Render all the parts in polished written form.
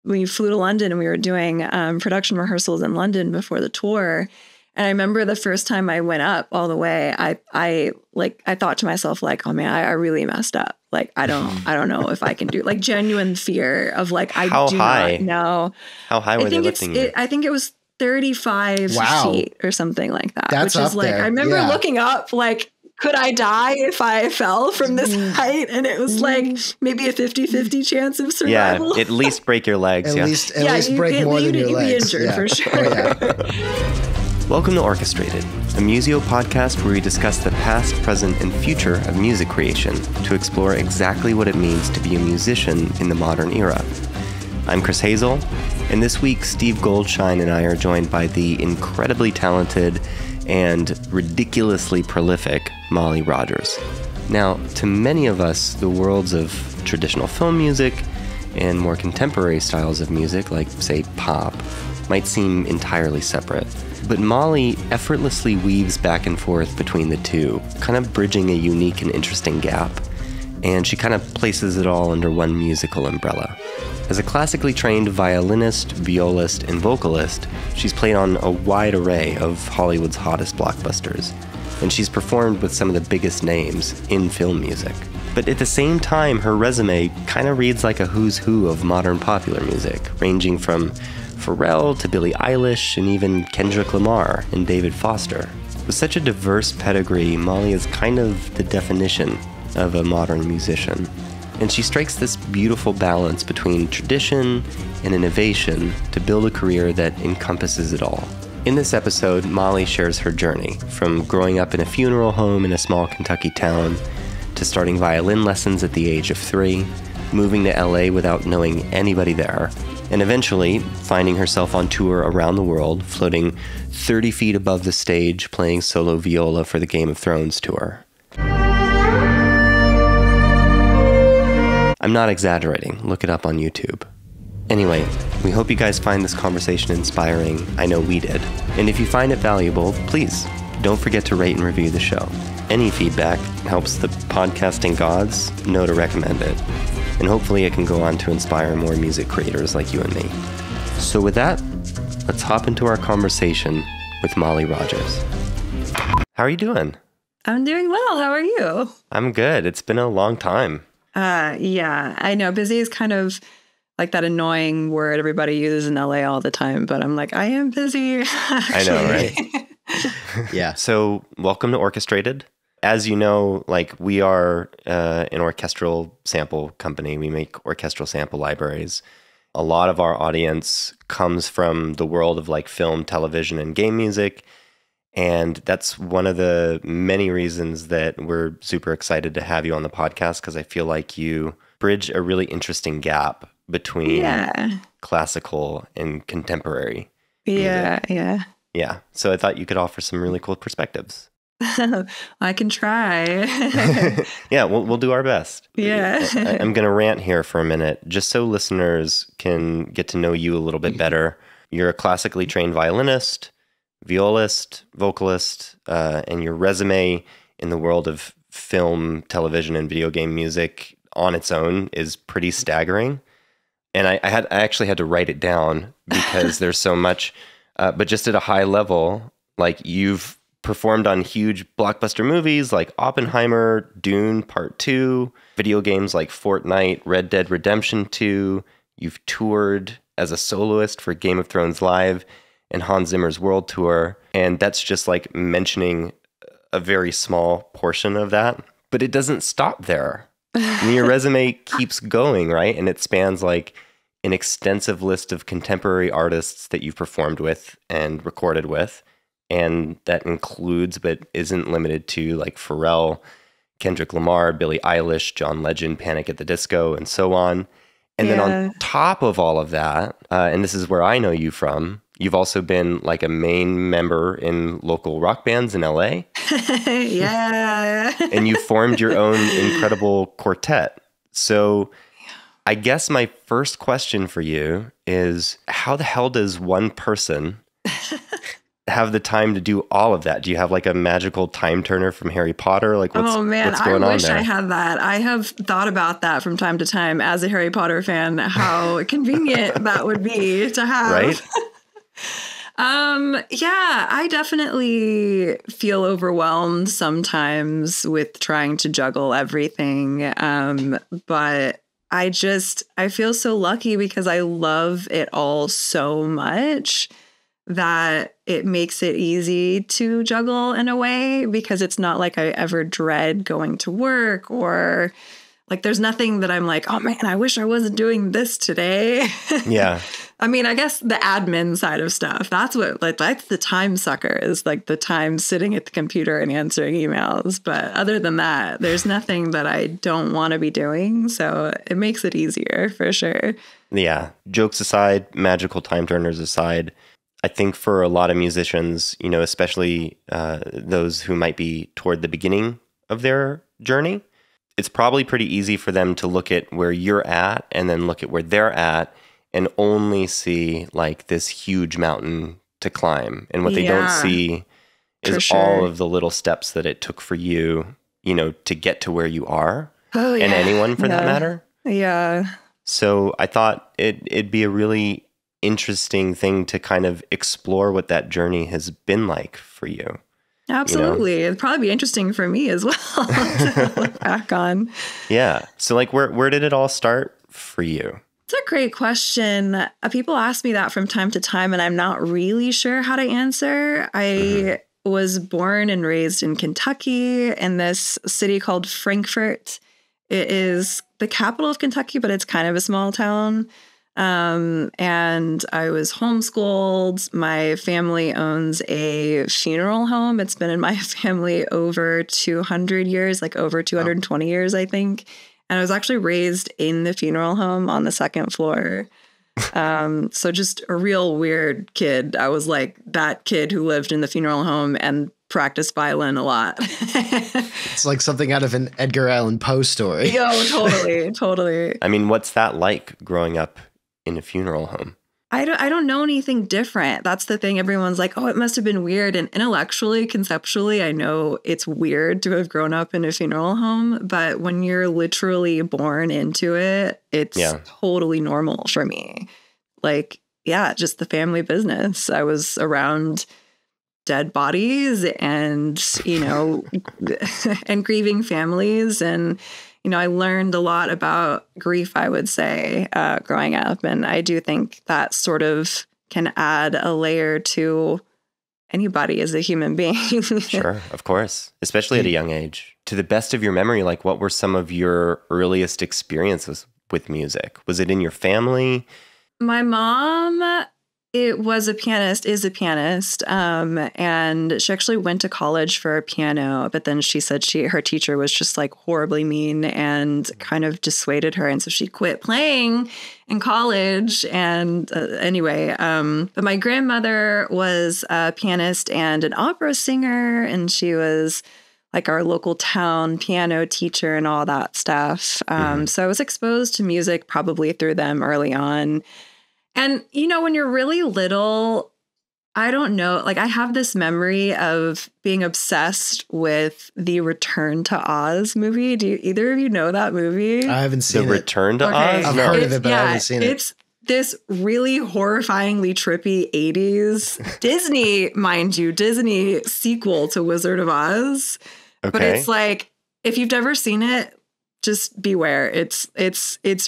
we flew to London and we were doing production rehearsals in London before the tour. And I remember the first time I went up all the way, I thought to myself, like, oh man, I really messed up. Like, I don't know if I can do, like, genuine fear of, like, How high? Not know. How high were they lifting you? I think it was 35 feet or something like that. That's which is like, there. I remember looking up, like, could I die if I fell from this height? And it was like maybe a 50-50 chance of survival. Yeah, at least break your legs. At least break more than your legs. You'd be injured for sure. Oh, yeah. Welcome to Orchestrated, a Musio podcast where we discuss the past, present, and future of music creation to explore exactly what it means to be a musician in the modern era. I'm Chris Hazel, and this week Steve Goldshine and I are joined by the incredibly talented and ridiculously prolific Molly Rogers. Now, to many of us, the worlds of traditional film music and more contemporary styles of music, like, say, pop, might seem entirely separate. But Molly effortlessly weaves back and forth between the two, kind of bridging a unique and interesting gap. And she kind of places it all under one musical umbrella. As a classically trained violinist, violist, and vocalist, she's played on a wide array of Hollywood's hottest blockbusters, and she's performed with some of the biggest names in film music. But at the same time, her resume kind of reads like a who's who of modern popular music, ranging from Pharrell to Billie Eilish and even Kendrick Lamar and David Foster. With such a diverse pedigree, Molly is kind of the definition of a modern musician. And she strikes this beautiful balance between tradition and innovation to build a career that encompasses it all. In this episode, Molly shares her journey from growing up in a funeral home in a small Kentucky town to starting violin lessons at the age of 3, moving to LA without knowing anybody there, and eventually finding herself on tour around the world, floating 30 feet above the stage, playing solo viola for the Game of Thrones tour. I'm not exaggerating. Look it up on YouTube. Anyway, we hope you guys find this conversation inspiring. I know we did. And if you find it valuable, please don't forget to rate and review the show. Any feedback helps the podcasting gods know to recommend it. And hopefully it can go on to inspire more music creators like you and me. So with that, let's hop into our conversation with Molly Rogers. How are you doing? I'm doing well. How are you? I'm good. It's been a long time. Yeah, I know. Busy is kind of like that annoying word everybody uses in LA all the time, but I'm like, I am busy. I know, right? Yeah. So welcome to Orchestrated. As you know, like, we are an orchestral sample company. We make orchestral sample libraries. A lot of our audience comes from the world of, like, film, television, and game music. And that's one of the many reasons that we're super excited to have you on the podcast, because I feel like you bridge a really interesting gap between classical and contemporary music. Yeah. So I thought you could offer some really cool perspectives. I can try. Yeah, we'll do our best. Yeah. I'm going to rant here for a minute, just so listeners can get to know you a little bit better. You're a classically trained violinist, violist, vocalist, and your resume in the world of film, television, and video game music on its own is pretty staggering. And I actually had to write it down because there's so much, but just at a high level, like, you've performed on huge blockbuster movies like Oppenheimer, Dune Part 2, video games like Fortnite, Red Dead Redemption 2. You've toured as a soloist for Game of Thrones Live and Hans Zimmer's World Tour. And that's just, like, mentioning a very small portion of that. But it doesn't stop there. I mean, your resume keeps going, right? And it spans, like, an extensive list of contemporary artists that you've performed with and recorded with. And that includes, but isn't limited to, like, Pharrell, Kendrick Lamar, Billie Eilish, John Legend, Panic at the Disco, and so on. And then on top of all of that, and this is where I know you from, you've also been, like, a main member in local rock bands in LA. Yeah. And you formed your own incredible quartet. So I guess my first question for you is, how the hell does one person have the time to do all of that? Do you have like a magical time turner from Harry Potter? Like what's going on there? I wish I had that. I have thought about that from time to time as a Harry Potter fan, how convenient that would be to have. Right? Yeah, I definitely feel overwhelmed sometimes with trying to juggle everything. But I feel so lucky because I love it all so much that it makes it easy to juggle in a way, because it's not like I ever dread going to work, or like there's nothing that I'm like, oh man, I wish I wasn't doing this today. Yeah. I mean, I guess the admin side of stuff, that's the time sucker, is like the time sitting at the computer and answering emails. But other than that, there's nothing that I don't want to be doing. So it makes it easier for sure. Yeah. Jokes aside, magical time turners aside, I think for a lot of musicians, you know, especially those who might be toward the beginning of their journey, it's probably pretty easy for them to look at where you're at and then look at where they're at and only see like this huge mountain to climb. And what they don't see is all of the little steps that it took for you, you know, to get to where you are. Oh, yeah. And anyone for that matter. Yeah. So I thought it'd be a really interesting thing to kind of explore what that journey has been like for you. Absolutely. You know? It'd probably be interesting for me as well to look back on. Yeah. So like where did it all start for you? It's a great question. People ask me that from time to time, and I'm not really sure how to answer. I was born and raised in Kentucky, in this city called Frankfurt. It is the capital of Kentucky, but it's kind of a small town. And I was homeschooled. My family owns a funeral home. It's been in my family over 200 years, like over 220 years, I think. And I was actually raised in the funeral home on the second floor. So just a real weird kid. I was like that kid who lived in the funeral home and practiced violin a lot. It's like something out of an Edgar Allan Poe story. Yo, totally. I mean, what's that like growing up in a funeral home? I don't know anything different. That's the thing. Everyone's like, oh, it must have been weird. And intellectually, conceptually, I know it's weird to have grown up in a funeral home. But when you're literally born into it, it's totally normal for me. Like, yeah, just the family business. I was around dead bodies and, you know, and grieving families. And you know, I learned a lot about grief, I would say, growing up. And I do think that sort of can add a layer to anybody as a human being. Sure, of course, especially at a young age. To the best of your memory, like what were some of your earliest experiences with music? Was it in your family? My mom is a pianist, and she actually went to college for piano, but then she said her teacher was just like horribly mean and kind of dissuaded her, and so she quit playing in college. And but my grandmother was a pianist and an opera singer, and she was like our local town piano teacher and all that stuff. So I was exposed to music probably through them early on. And, you know, when you're really little, I don't know, like I have this memory of being obsessed with the Return to Oz movie. Do either of you know that movie? I haven't seen The Return to Oz? I've heard of it, but I haven't seen it. It's this really horrifyingly trippy 80s Disney, mind you, Disney sequel to Wizard of Oz. Okay. But it's like, if you've never seen it, just beware. It's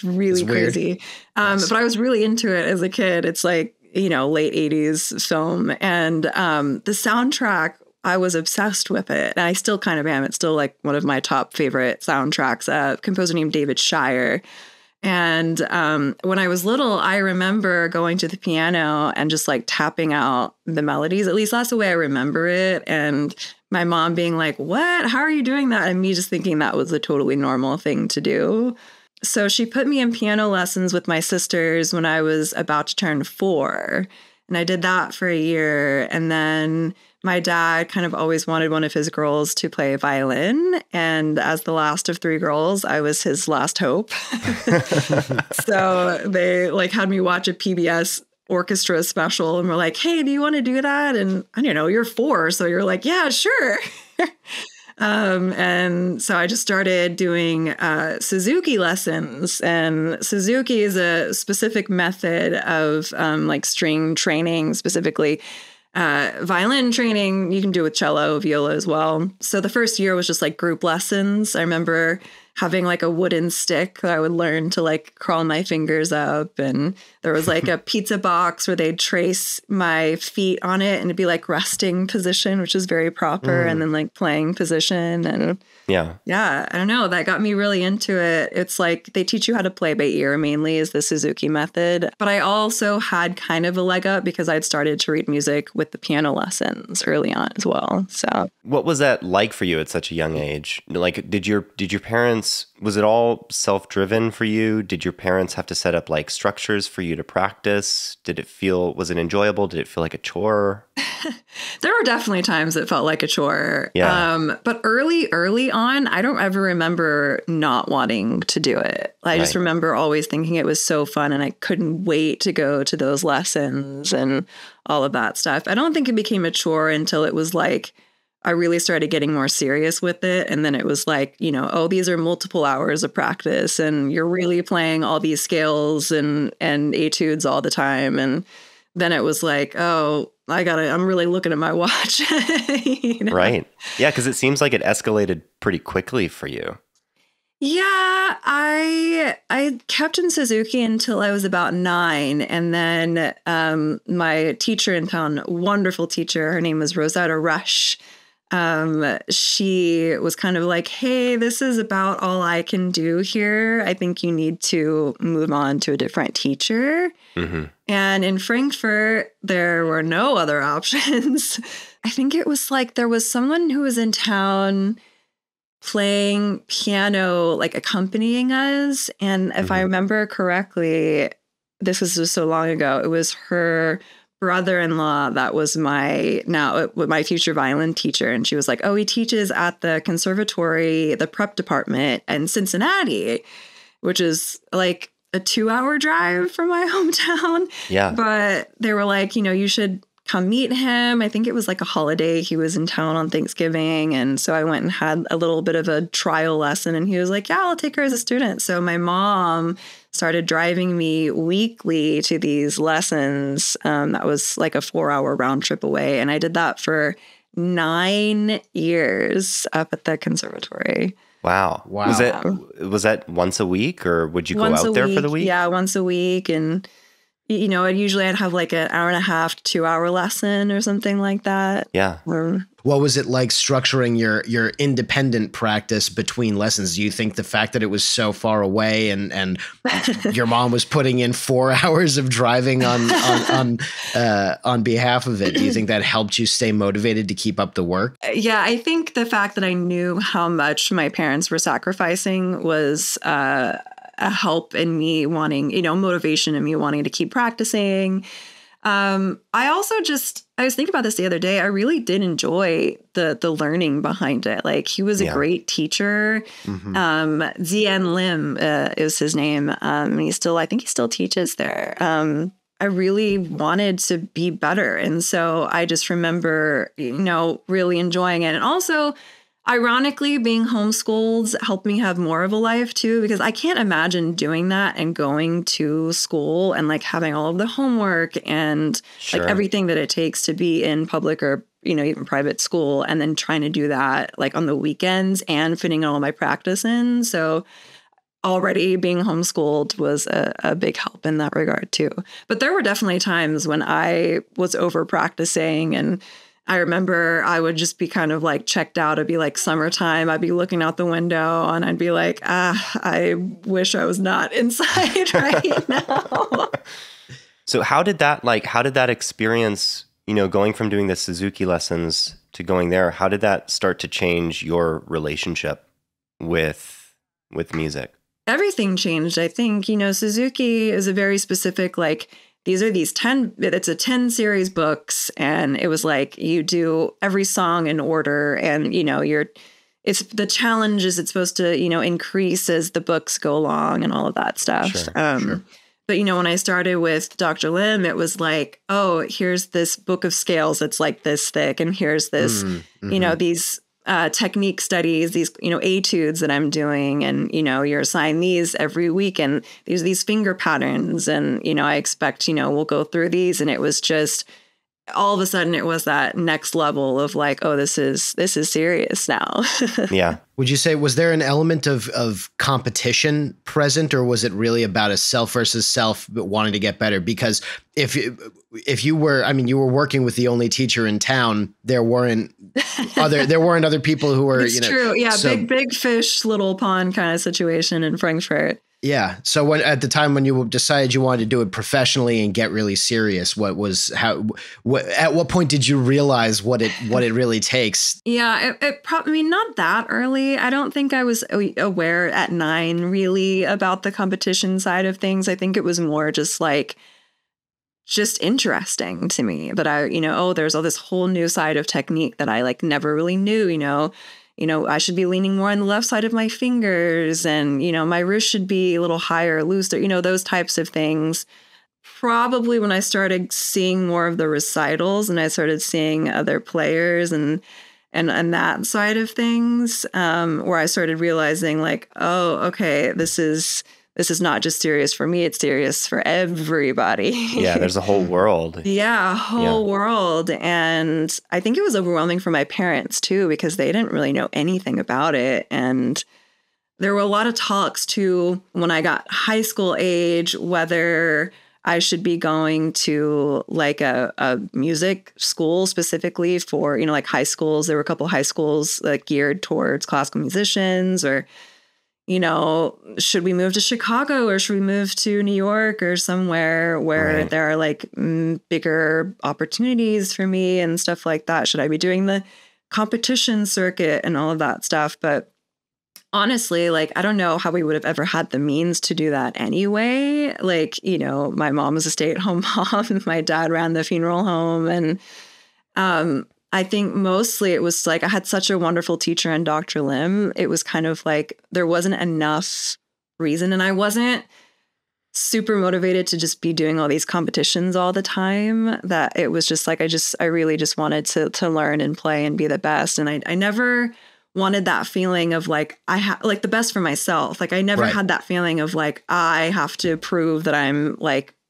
really crazy. But I was really into it as a kid. It's like, you know, late 80s film. And the soundtrack, I was obsessed with it. And I still kind of am. It's still like one of my top favorite soundtracks. A composer named David Shire. And when I was little, I remember going to the piano and just like tapping out the melodies. At least that's the way I remember it. And my mom being like, what? How are you doing that? And me just thinking that was a totally normal thing to do. So she put me in piano lessons with my sisters when I was about to turn 4. And I did that for a year. And then my dad kind of always wanted one of his girls to play violin. And as the last of 3 girls, I was his last hope. So they like had me watch a PBS orchestra special, and we're like, hey, do you want to do that? And I don't know, you're 4, so you're like, yeah, sure. And so I just started doing Suzuki lessons, and Suzuki is a specific method of like string training, specifically. Violin training, you can do with cello, viola as well. So the first year was just like group lessons. I remember having like a wooden stick that I would learn to like crawl my fingers up. And there was like a pizza box where they'd trace my feet on it and it'd be like resting position, which is very proper. And then like playing position. And yeah, I don't know. That got me really into it. It's like they teach you how to play by ear mainly is the Suzuki method. But I also had kind of a leg up because I'd started to read music with the piano lessons early on as well. So what was that like for you at such a young age? Like, did your parents, was it all self-driven for you? Did your parents have to set up like structures for you to practice? Was it enjoyable? Did it feel like a chore? There were definitely times it felt like a chore. Yeah. But early on, I don't ever remember not wanting to do it. I just remember always thinking it was so fun and I couldn't wait to go to those lessons and all of that stuff. I don't think it became a chore until it was like, I really started getting more serious with it. And then it was like, you know, oh, these are multiple hours of practice and you're really playing all these scales and etudes all the time. And then it was like, oh, I'm really looking at my watch. You know? Right. Yeah, because it seems like it escalated pretty quickly for you. Yeah, I kept in Suzuki until I was about 9. And then my teacher in town, wonderful teacher, her name was Rosetta Rush. She was kind of like, hey, this is about all I can do here. I think you need to move on to a different teacher. Mm-hmm. And in Frankfurt, there were no other options. I think it was like there was someone who was in town playing piano, like accompanying us. And if I remember correctly, this was just so long ago, it was her brother-in-law that was my future violin teacher. And she was like, oh, he teaches at the conservatory, the prep department in Cincinnati, which is like a 2-hour drive from my hometown. Yeah. But they were like, you know, you should come meet him. I think it was like a holiday. He was in town on Thanksgiving. And so I went and had a little bit of a trial lesson. And he was like, yeah, I'll take her as a student. So my mom started driving me weekly to these lessons. That was like a 4-hour round trip away. And I did that for 9 years up at the conservatory. Wow. Was that once a week or would you go out there for the week? Yeah, once a week. And, you know, I'd have like an 1.5 to 2-hour lesson or something like that. Yeah. What was it like structuring your independent practice between lessons? Do you think the fact that it was so far away and your mom was putting in 4 hours of driving on behalf of it, do you think that helped you stay motivated to keep up the work? Yeah, I think the fact that I knew how much my parents were sacrificing was a help in me wanting, you know, motivation in me wanting to keep practicing. I was thinking about this the other day. I really did enjoy the learning behind it. Like he was a great teacher. Mm-hmm. Zien Lim is his name. I think he still teaches there. I really wanted to be better. And so I just remember, you know, really enjoying it. And also, ironically, being homeschooled helped me have more of a life too, because I can't imagine doing that and going to school and like having all of the homework and like everything that it takes to be in public or, you know, even private school, and then trying to do that like on the weekends and fitting all my practice in. So already being homeschooled was a big help in that regard too. But there were definitely times when I was over practicing, and I remember I would just be kind of like checked out. It'd be like summertime. I'd be looking out the window and I'd be like, I wish I was not inside right now. So how did that experience, you know, going from doing the Suzuki lessons to going there, how did that start to change your relationship with music? Everything changed. I think, you know, Suzuki is a very specific, like, it's a 10 series books, and it was like you do every song in order, and you know it's the challenge is it's supposed to, you know, increase as the books go along and all of that stuff. Sure. But, when I started with Dr. Lim, it was like, oh, here's this book of scales that's like this thick. And here's this, these technique studies, these, etudes that I'm doing. And, you're assigned these every week. And there's these finger patterns. And, I expect, we'll go through these. And it was just all of a sudden it was that next level of like, oh, this is serious now. Yeah. Would you say, was there an element of competition present, or was it really about a self versus self but wanting to get better? Because if you were, you were working with the only teacher in town, there weren't other people who were, it's true. Yeah. so, big fish, little pond kind of situation in Frankfurt. Yeah. So at the time when you decided you wanted to do it professionally and get really serious, at what point did you realize what it really takes? Yeah, it probably not that early. I don't think I was aware at 9 really about the competition side of things. I think it was more just interesting to me that there's all this whole new side of technique that I never really knew, I should be leaning more on the left side of my fingers, and, my wrist should be a little higher, looser, those types of things. Probably when I started seeing more of the recitals and I started seeing other players and that side of things, where I started realizing oh, okay, this is not just serious for me, it's serious for everybody. Yeah, there's a whole world. Yeah, a whole world. And I think it was overwhelming for my parents too, because they didn't really know anything about it. And there were a lot of talks too when I got high school age, whether I should be going to a music school specifically for, high schools. There were a couple of high schools geared towards classical musicians, or should we move to Chicago, or should we move to New York or somewhere where there are bigger opportunities for me and stuff like that? Should I be doing the competition circuit and all of that stuff? But honestly, I don't know how we would have ever had the means to do that anyway. My mom was a stay-at-home mom and my dad ran the funeral home. And, I think mostly it was I had such a wonderful teacher in Dr. Lim. It was kind of there wasn't enough reason, and I wasn't super motivated to just be doing all these competitions all the time, that it was just I really just wanted to learn and play and be the best. And I never wanted that feeling of I have the best for myself. I never had that feeling of I have to prove that I'm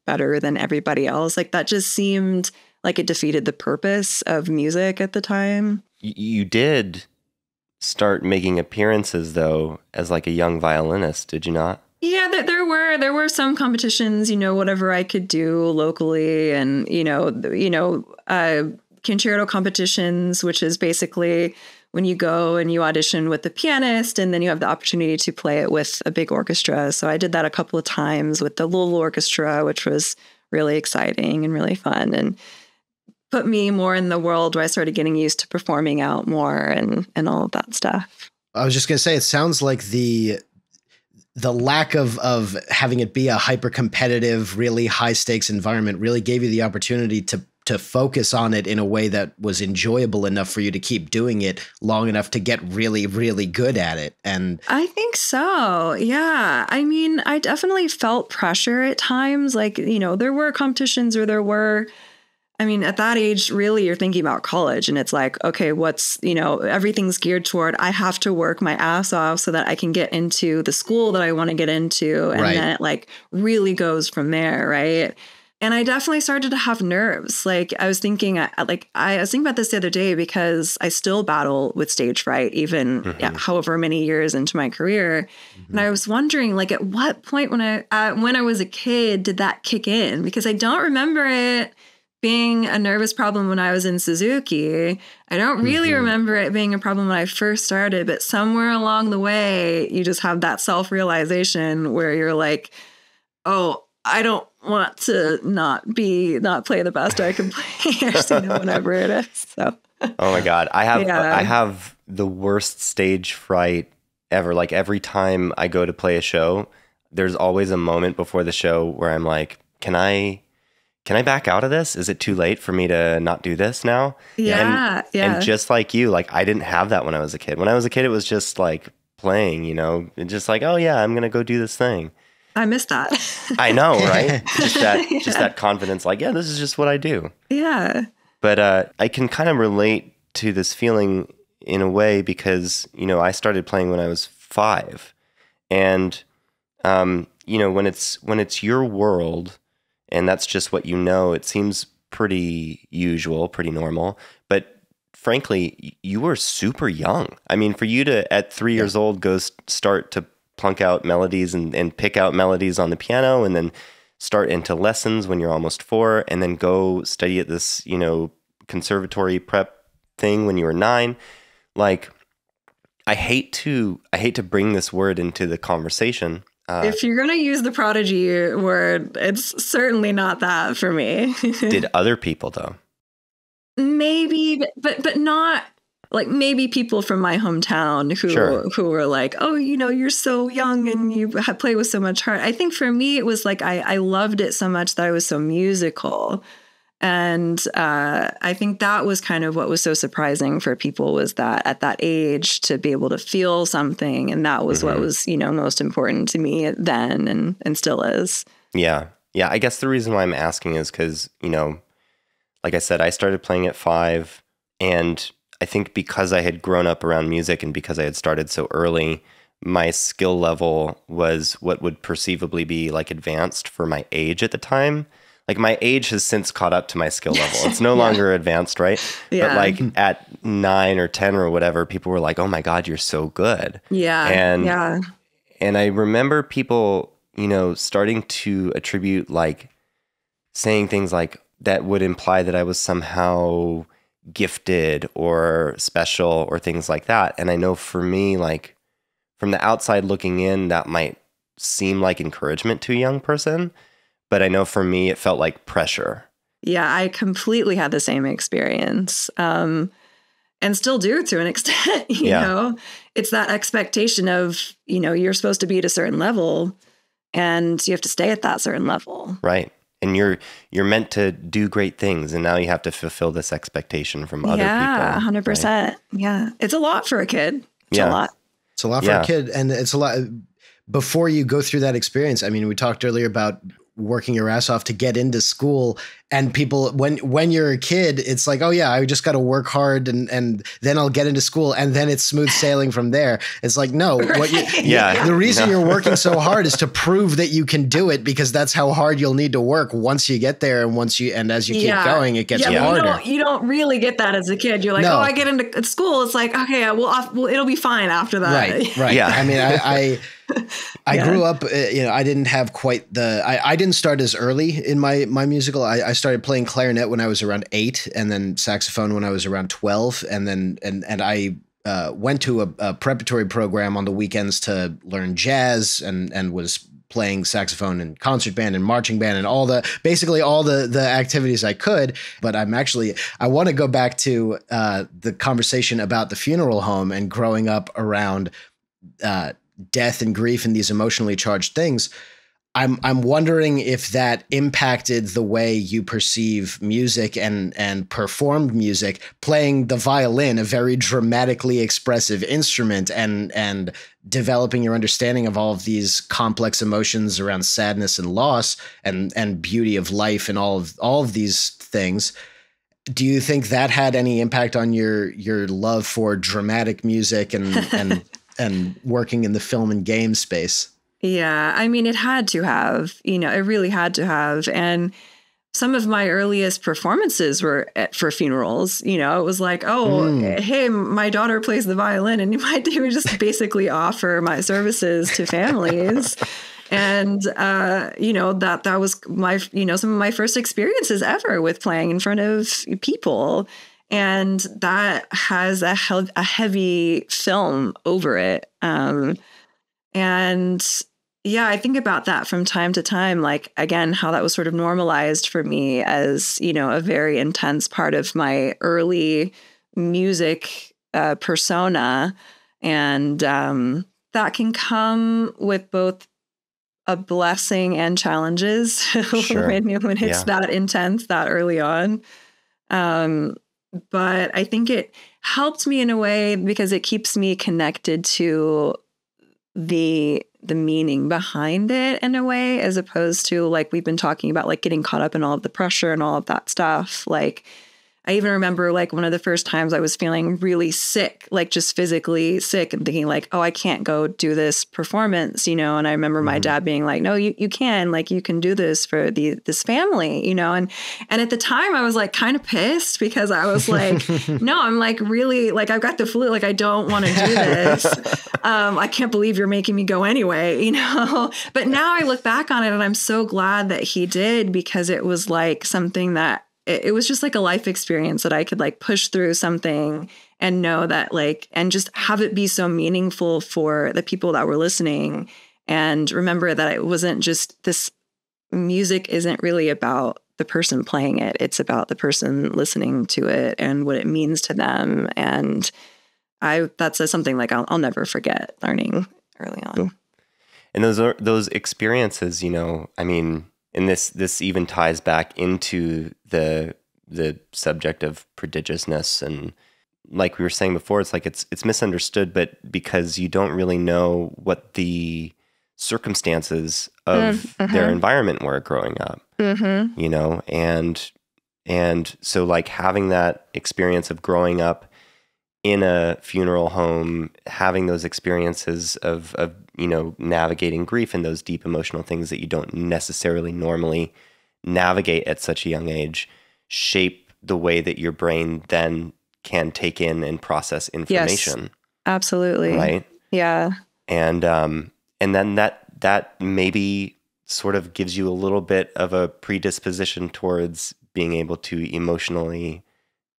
better than everybody else. That just seemed it defeated the purpose of music at the time. You did start making appearances, though, as a young violinist, did you not? Yeah, there were some competitions, whatever I could do locally, and concerto competitions, which is basically when you go and you audition with the pianist, and then you have the opportunity to play it with a big orchestra. So I did that a couple of times with the little orchestra, which was really exciting and really fun, and put me more in the world where I started getting used to performing out more and all of that stuff. I was just going to say, it sounds like the lack of having it be a hyper competitive, really high stakes environment really gave you the opportunity to focus on it in a way that was enjoyable enough for you to keep doing it long enough to get really, really good at it. And I think so. Yeah. I definitely felt pressure at times. There were competitions, or there were, at that age, really, you're thinking about college, and it's okay, what's, everything's geared toward, I have to work my ass off so that I can get into the school that I want to get into. And then it really goes from there. Right. And I definitely started to have nerves. I was thinking, I was thinking about this the other day, because I still battle with stage fright, even however many years into my career. And I was wondering, at what point when I was a kid did that kick in? Because I don't remember it being a nervous problem when I was in Suzuki. I don't really remember it being a problem when I first started, but somewhere along the way, you just have that self-realization where you're oh, I don't want to not play the best I can play, or whatever it is. So. Oh my God. I have the worst stage fright ever. Every time I go to play a show, there's always a moment before the show where I'm can I back out of this? Is it too late for me to not do this now? Yeah. And just like you, I didn't have that when I was a kid. When I was a kid, it was just playing, just oh yeah, I'm going to go do this thing. I miss that. I know, right? Just that confidence, like, yeah, this is just what I do. Yeah. But I can kind of relate to this feeling in a way because, I started playing when I was 5. And, when it's your world and that's just what it seems pretty usual, pretty normal. But frankly, you were super young. I mean, for you to, at 3 years old, go start to plunk out melodies and pick out melodies on the piano and then start into lessons when you're almost 4 and then go study at this, conservatory prep thing when you were 9. Like, I hate to bring this word into the conversation. If you're going to use the Prodigy word, it's certainly not that for me. Did other people though? Maybe, but not like maybe people from my hometown who were like, oh, you're so young and you play with so much heart. I think for me, it was like I loved it so much that I was so musical. And I think that was kind of what was so surprising for people was that at that age to be able to feel something. And that was what was, most important to me then and still is. Yeah. Yeah. I guess the reason why I'm asking is because, like I said, I started playing at 5. And I think because I had grown up around music and because I had started so early, my skill level was what would perceivably be like advanced for my age at the time. Like my age has since caught up to my skill level. It's no longer advanced, right? Yeah. But like at 9 or 10 or whatever, people were like, "Oh my God, you're so good." Yeah. And I remember people, starting to attribute like saying things like that would imply that I was somehow gifted or special or things like that. And I know for me, like from the outside looking in, that might seem like encouragement to a young person. But I know for me, it felt like pressure. Yeah, I completely had the same experience and still do to an extent. You know, it's that expectation of, you're supposed to be at a certain level and you have to stay at that certain level. Right. And you're meant to do great things. And now you have to fulfill this expectation from other people. Yeah, 100%. Right? Yeah. It's a lot for a kid. It's a lot. It's a lot for a kid. And it's a lot before you go through that experience. I mean, we talked earlier about working your ass off to get into school, and people, when you're a kid, it's like, oh yeah, I just got to work hard and then I'll get into school and then it's smooth sailing from there. It's like, no, the reason you're working so hard is to prove that you can do it, because that's how hard you'll need to work once you get there. And as you keep going, it gets harder. You don't really get that as a kid. You're like, oh, I get into school. It's like, okay, well, it'll be fine after that. Right. Yeah. I mean, I grew up, I didn't have quite I didn't start as early in my musical. I started playing clarinet when I was around 8, and then saxophone when I was around 12. And then, and I went to a preparatory program on the weekends to learn jazz and was playing saxophone and concert band and marching band and basically all the activities I could. But I want to go back to the conversation about the funeral home and growing up around death and grief and these emotionally charged things. I'm wondering if that impacted the way you perceive music and performed music, playing the violin, a very dramatically expressive instrument, and developing your understanding of all of these complex emotions around sadness and loss and beauty of life and all of these things. Do you think that had any impact on your love for dramatic music and working in the film and game space? Yeah, I mean, it had to have, it really had to have. And some of my earliest performances were for funerals. It was like, hey, my daughter plays the violin, and we would just basically offer my services to families. And, that was my, some of my first experiences ever with playing in front of people. And that has a heavy film over it. And yeah, I think about that from time to time, like, again, how that was sort of normalized for me as, a very intense part of my early music persona. And that can come with both a blessing and challenges when it's that intense that early on. But I think it helped me in a way because it keeps me connected to the the meaning behind it in a way, as opposed to like we've been talking about, like getting caught up in all of the pressure and all of that stuff. Like I even remember like one of the first times I was feeling really sick, like just physically sick, and thinking like, oh, I can't go do this performance, you know? And I remember my dad being like, no, you can, like, you can do this for this family, you know? And at the time I was like kind of pissed because I was like, no, I'm like really like, I've got the flu. Like, I don't want to do this. I can't believe you're making me go anyway, you know? But now I look back on it and I'm so glad that he did, because it was like something that it was just like a life experience that I could like push through something and know that like, and just have it be so meaningful for the people that were listening. And remember that it wasn't just this music isn't really about the person playing it. It's about the person listening to it and what it means to them. And that's something like I'll never forget learning early on. Cool. And those experiences, you know, I mean, and this even ties back into the subject of prodigiousness, and like we were saying before, it's like it's misunderstood, but because you don't really know what the circumstances of their environment were growing up, you know, and so like having that experience of growing up in a funeral home, having those experiences of you know, navigating grief and those deep emotional things that you don't necessarily normally navigate at such a young age, shape the way that your brain then can take in and process information. Yes, absolutely. Right? Yeah. And then that maybe sort of gives you a little bit of a predisposition towards being able to emotionally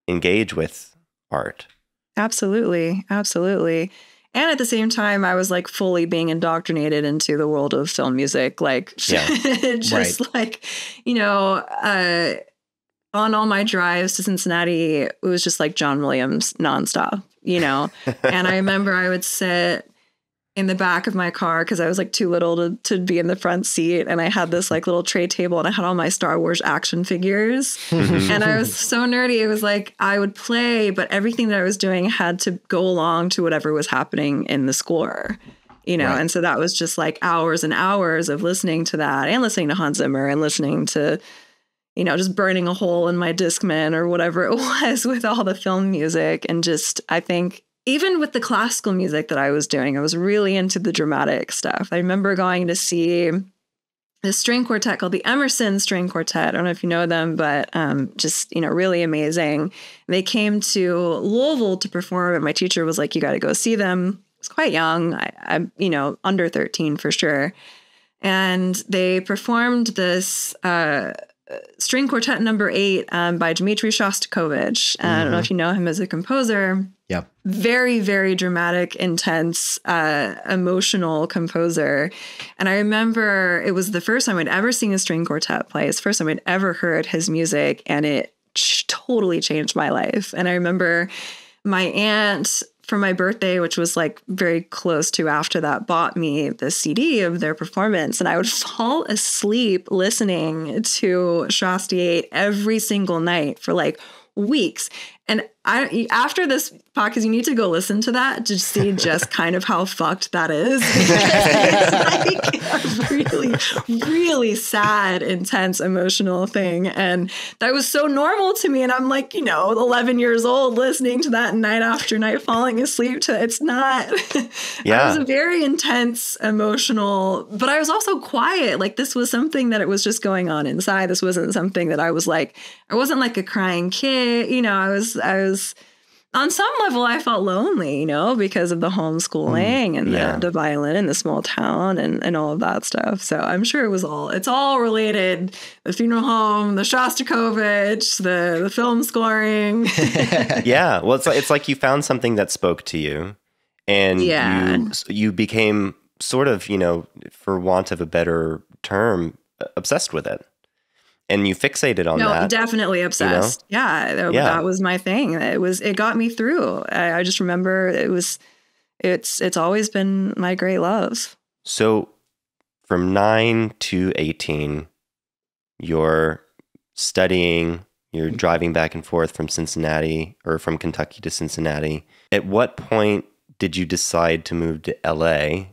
engage with art. Absolutely. Absolutely. And at the same time, I was like fully being indoctrinated into the world of film music. Like, just like, you know, on all my drives to Cincinnati, it was just like John Williams nonstop, you know? And I remember I would sit in the back of my car because I was like too little to be in the front seat. And I had this like little tray table and I had all my Star Wars action figures. And I was so nerdy. It was like I would play, but everything that I was doing had to go along to whatever was happening in the score, you know? And so that was just like hours and hours of listening to that and listening to Hans Zimmer and listening to, you know, just burning a hole in my Discman or whatever it was with all the film music. And just, I think, even with the classical music that I was doing, I was really into the dramatic stuff. I remember going to see this string quartet called the Emerson String Quartet. I don't know if you know them, but just, you know, really amazing. They came to Louisville to perform, and my teacher was like, you got to go see them. I was quite young. I'm, you know, under 13 for sure. And they performed this string quartet number 8 by Dmitri Shostakovich. I don't know if you know him as a composer. Yeah. Very, very dramatic, intense, emotional composer. And I remember it was the first time I'd ever seen a string quartet play. It's the first time I'd ever heard his music, and it totally changed my life. And I remember my aunt, for my birthday, which was like very close to after that, bought me the CD of their performance, and I would fall asleep listening to Shasta 8 every single night for like weeks. And after this podcast, you need to go listen to that to see just kind of how fucked that is. It's like a really, really sad, intense, emotional thing. And that was so normal to me. And I'm like, you know, 11 years old listening to that night after night, falling asleep to it's not. Yeah. I was a very intense, emotional, but I was also quiet. Like this was something that it was just going on inside. This wasn't something that I was like, I wasn't like a crying kid. You know, I was on some level, I felt lonely, you know, because of the homeschooling and the violin in the small town and all of that stuff. So I'm sure it's all related. The funeral home, the Shostakovich, the film scoring. Yeah. Well, it's like you found something that spoke to you, and you became sort of, you know, for want of a better term, obsessed with it. And you fixated on that. No, definitely obsessed. You know? Yeah, that was my thing. It got me through. I just remember it's always been my great love. So from 9 to 18, you're studying, you're driving back and forth from Cincinnati or from Kentucky to Cincinnati. At what point did you decide to move to LA?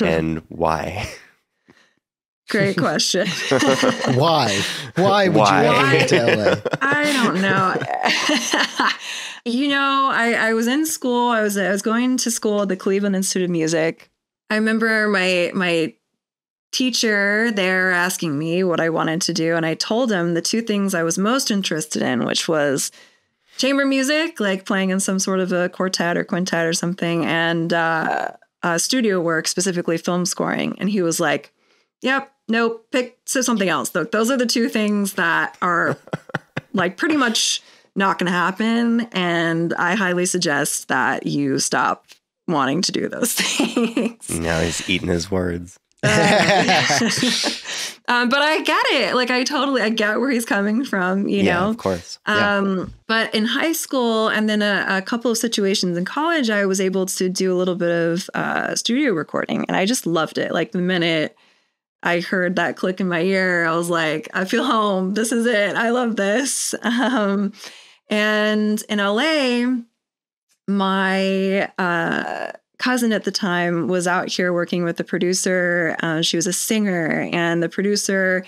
and why? Great question. Why? Why would you move to LA? I don't know. I was in school. I was going to school at the Cleveland Institute of Music. I remember my teacher there asking me what I wanted to do. And I told him the two things I was most interested in, which was chamber music, like playing in some sort of a quartet or quintet or something, and studio work, specifically film scoring. And he was like, yep, nope, pick something else. Those are the two things that are like pretty much not going to happen. And I highly suggest that you stop wanting to do those things. Now he's eating his words. But I get it. Like, I get where he's coming from, you know? Of course. But in high school and then a couple of situations in college, I was able to do a little bit of studio recording, and I just loved it. Like, the minute I heard that click in my ear, I was like, I feel home. This is it. I love this. And in LA, my cousin at the time was out here working with the producer. She was a singer, and the producer,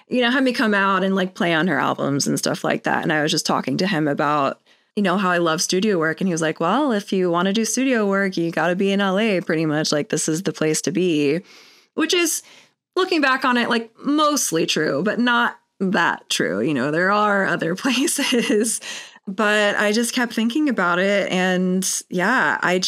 had me come out and like play on her albums and stuff like that. And I was just talking to him about, how I love studio work. And he was like, well, if you want to do studio work, you got to be in LA pretty much. Like, this is the place to be, which is, looking back on it, like, mostly true, but not that true. There are other places. But I just kept thinking about it. And yeah, I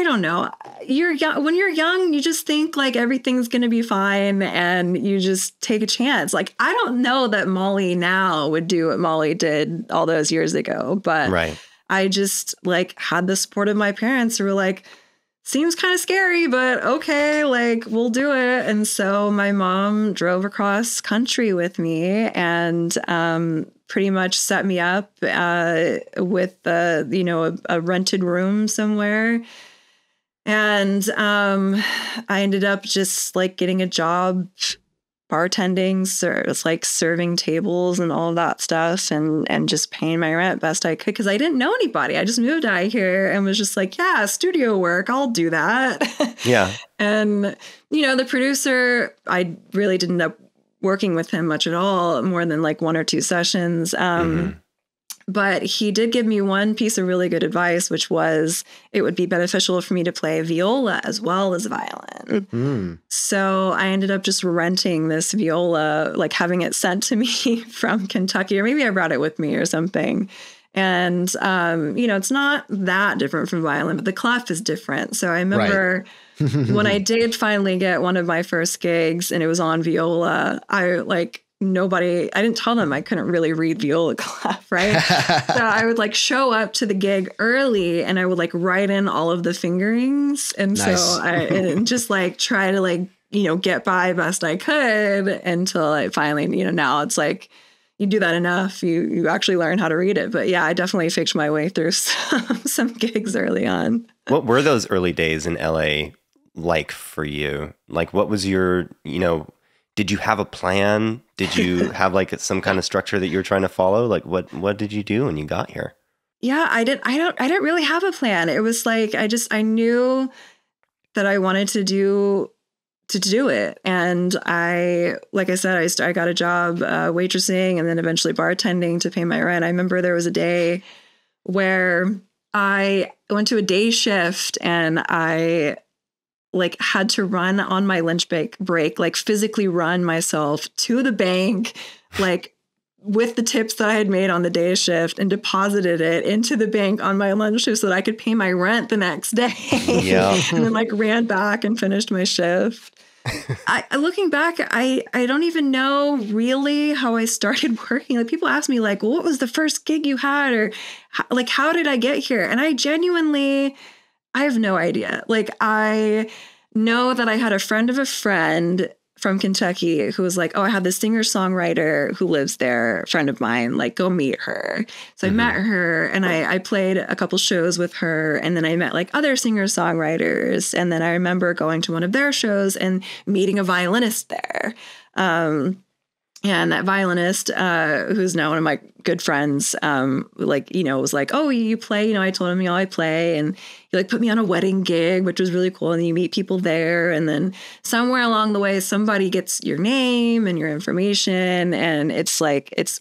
don't know. You're young. When you're young, you just think like everything's going to be fine and you just take a chance. Like, I don't know that Molly now would do what Molly did all those years ago. But right. I just like had the support of my parents who were like, seems kind of scary, but okay, like, we'll do it. And so my mom drove across country with me and pretty much set me up with a rented room somewhere. And I ended up just like getting a job bartending, it's like serving tables and all of that stuff, and just paying my rent best I could because I didn't know anybody. I just moved out here and was just like, yeah, studio work, I'll do that. Yeah. And, the producer, I really didn't end up working with him much at all, more than like one or two sessions. But he did give me one piece of really good advice, which was it would be beneficial for me to play viola as well as violin. So I ended up just renting this viola, like having it sent to me from Kentucky, or maybe I brought it with me or something. And, it's not that different from violin, but the clef is different. So I remember when I did finally get one of my first gigs and it was on viola, I didn't tell them I couldn't really read viola clef, right? So I would like show up to the gig early and I would like write in all of the fingerings. And nice. So I just like try to like, get by best I could until I finally, now it's like, you do that enough, you actually learn how to read it. But yeah, I definitely fixed my way through some gigs early on. What were those early days in LA like for you? Like, what was your, did you have a plan? Did you have like some kind of structure that you were trying to follow? Like, what did you do when you got here? Yeah, I didn't really have a plan. It was like, I knew that I wanted to do it. And like I said, I got a job waitressing and then eventually bartending to pay my rent. I remember there was a day where I went to a day shift and I like had to run on my lunch break, like physically run myself to the bank, like with the tips that I had made on the day shift, and deposited it into the bank on my lunch shift so that I could pay my rent the next day. Yeah. And then like ran back and finished my shift. Looking back, I don't even know really how I started working. Like, people ask me like, well, what was the first gig you had? Or like, how did I get here? And I have no idea. Like, I know that I had a friend of a friend from Kentucky who was like, oh, I have this singer-songwriter who lives there, a friend of mine, like, go meet her. So I met her and I played a couple shows with her. And then I met like other singer-songwriters. And then I remember going to one of their shows and meeting a violinist there. And that violinist, who's now one of my good friends, was like, oh, you play? I told him, I play. And he like put me on a wedding gig, which was really cool. And you meet people there. And then somewhere along the way, somebody gets your name and your information. And it's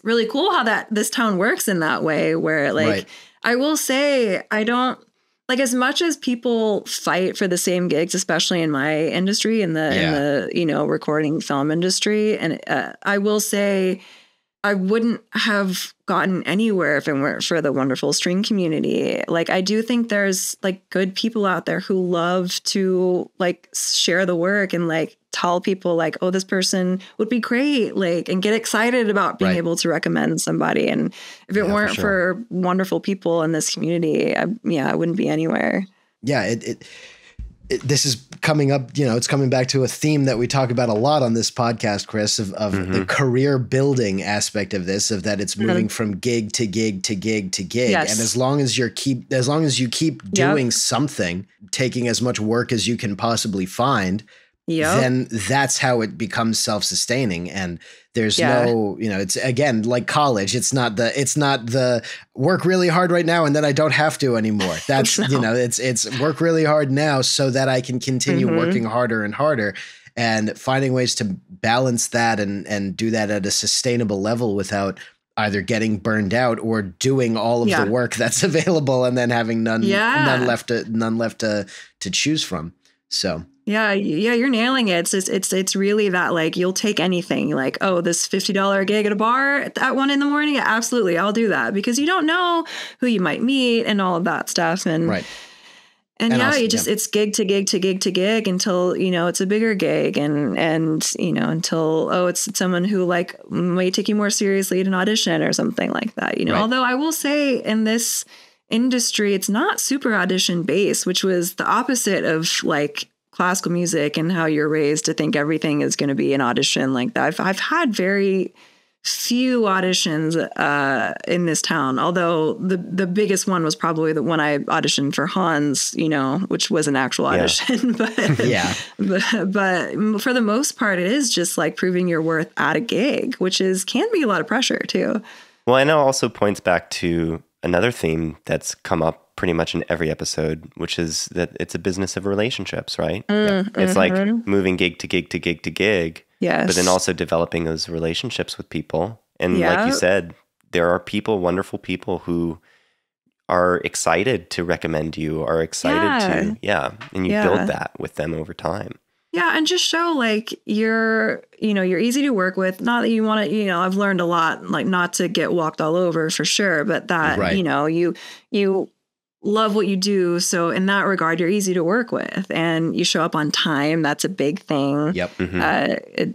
really cool how this town works in that way where right. I will say, I don't, as much as people fight for the same gigs, especially in my industry, in the recording film industry, and I will say I wouldn't have gotten anywhere if it weren't for the wonderful string community. I do think there's good people out there who love to share the work and tell people oh, this person would be great, and get excited about being able to recommend somebody. And if it weren't for wonderful people in this community, I wouldn't be anywhere. Yeah. This is coming up, it's coming back to a theme that we talk about a lot on this podcast, Chris, of the career building aspect of this, of that it's moving from gig to gig to gig to gig. Yes. And as long as you keep doing something, taking as much work as you can possibly find, then that's how it becomes self-sustaining. And there's no, it's again, like college. It's not the work really hard right now and then I don't have to anymore. That's, it's work really hard now so that I can continue working harder and harder, and finding ways to balance that and do that at a sustainable level without either getting burned out or doing all of the work that's available and then having none left to choose from. So. Yeah, you're nailing it. It's really that you'll take anything. Oh, this $50 gig at a bar at 1 a.m. Yeah, absolutely, I'll do that, because you don't know who you might meet and all of that stuff. And it's gig to gig to gig to gig until it's a bigger gig, and until it's someone who may take you more seriously at an audition or something like that. Although I will say in this industry, it's not super audition based, which was the opposite of classical music and how you're raised to think everything is going to be an audition like that. I've had very few auditions in this town, although the biggest one was probably the one I auditioned for Hans, which was an actual audition. But for the most part, it is just proving your worth at a gig, which can be a lot of pressure too. Well, I know also points back to another theme that's come up pretty much in every episode, which is that it's a business of relationships, right? It's moving gig to gig to gig to gig, but then also developing those relationships with people. And like you said, there are wonderful people who are excited to recommend you, are excited to, and you build that with them over time. Yeah, and just show you're easy to work with. Not that you want to, I've learned a lot, not to get walked all over for sure, but that, you love what you do. So in that regard, you're easy to work with, and you show up on time. That's a big thing. Yep. And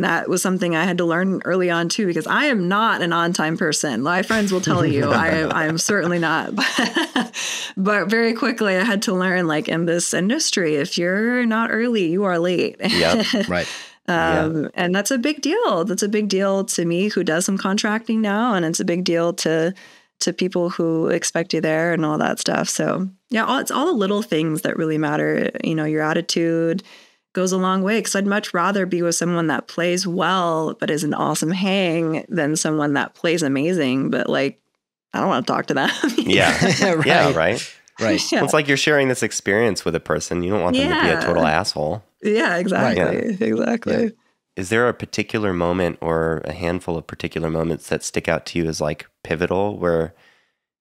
that was something I had to learn early on too, because I am not an on-time person. My friends will tell you I am certainly not. But very quickly I had to learn, in this industry, if you're not early, you are late. Yep. Right. And that's a big deal. That's a big deal to me, who does some contracting now, and it's a big deal to people who expect you there and all that stuff. So it's all the little things that really matter. Your attitude goes a long way, because I'd much rather be with someone that plays well but is an awesome hang than someone that plays amazing but I don't want to talk to them. Right. Yeah, right. Yeah. Well, it's you're sharing this experience with a person. You don't want them to be a total asshole. Yeah, exactly. Right. Exactly. Yeah. Is there a particular moment or a handful of particular moments that stick out to you as pivotal, where,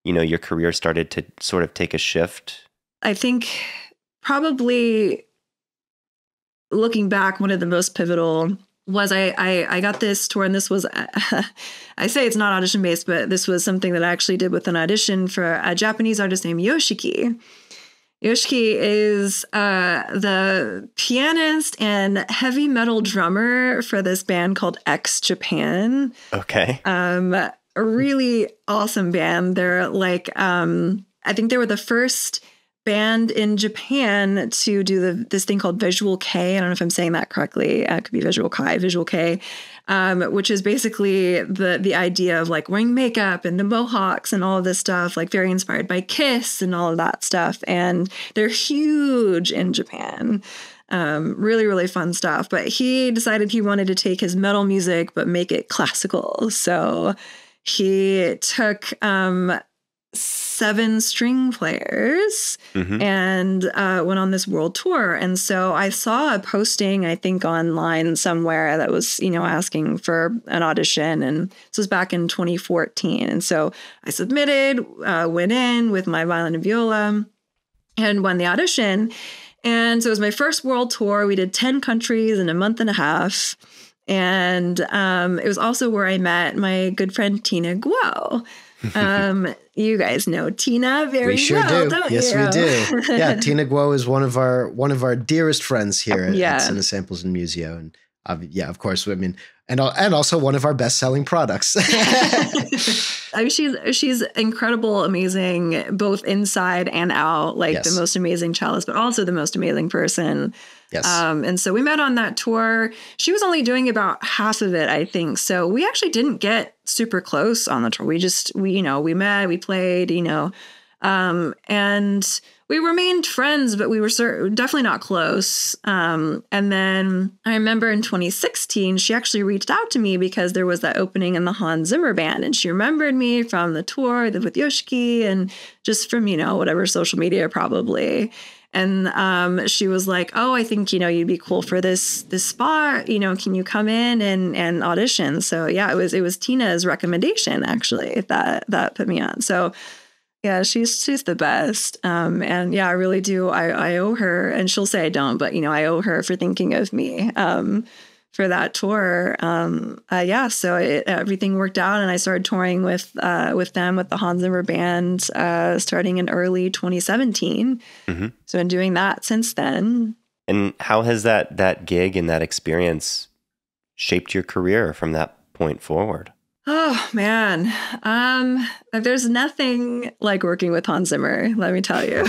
your career started to sort of take a shift? I think probably looking back, one of the most pivotal was I got this tour, and this was, I say it's not audition based, but this was something that I actually did with an audition for a Japanese artist named Yoshiki. Yoshiki is the pianist and heavy metal drummer for this band called X Japan. Okay. A really awesome band. They're I think they were the first band in Japan to do this thing called Visual K. I don't know if I'm saying that correctly. It could be Visual K, which is basically the idea of wearing makeup and the mohawks and all of this stuff, very inspired by Kiss and all of that stuff. And they're huge in Japan. Really, really fun stuff. But he decided he wanted to take his metal music, but make it classical. So he took 7 string players and went on this world tour. And so I saw a posting, I think online somewhere, that was, asking for an audition. And this was back in 2014. And so I submitted, went in with my violin and viola and won the audition. And so it was my first world tour. We did 10 countries in a month and a half. And it was also where I met my good friend Tina Guo. You guys know Tina very well, don't you? Yes, we do. Yeah, Tina Guo is one of our dearest friends here at Cine Samples and Musio, and of course, I mean, and also one of our best-selling products. I mean, she's incredible, amazing, both inside and out. Like the most amazing cellist, but also the most amazing person. Yes. And so we met on that tour. She was only doing about half of it, I think. So we actually didn't get super close on the tour. We met, we played, and we remained friends, but we were definitely not close. And then I remember in 2016, she actually reached out to me because there was that opening in the Hans Zimmer band. And she remembered me from the tour with Yoshiki and just from, whatever social media probably. And she was like, "Oh, I think you'd be cool for this spot. Can you come in and audition?" So yeah, it was Tina's recommendation actually that put me on. So yeah, she's the best. And yeah, I really do. I owe her, and she'll say I don't, but I owe her for thinking of me for that tour. So everything worked out, and I started touring with them, with the Hans Zimmer band, starting in early 2017. So I've been doing that since then. And how has that gig and that experience shaped your career from that point forward? Oh man, there's nothing like working with Hans Zimmer, let me tell you.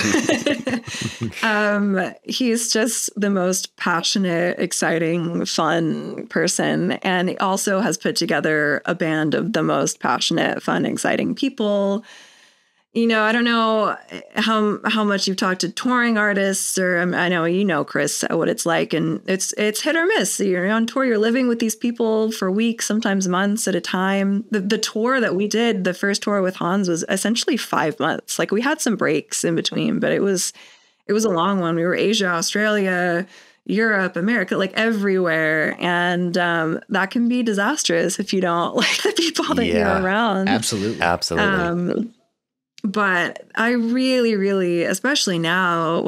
He's just the most passionate, exciting, fun person. And he also has put together a band of the most passionate, fun, exciting people. I don't know how much you've talked to touring artists, or I know, Chris, what it's like. And it's hit or miss. You're on tour, you're living with these people for weeks, sometimes months at a time. The tour that we did, the first tour with Hans, was essentially 5 months. Like, we had some breaks in between, but it was a long one. We were Asia, Australia, Europe, America, like everywhere. And that can be disastrous if you don't like the people that you're around. Absolutely. But I really, really, especially now,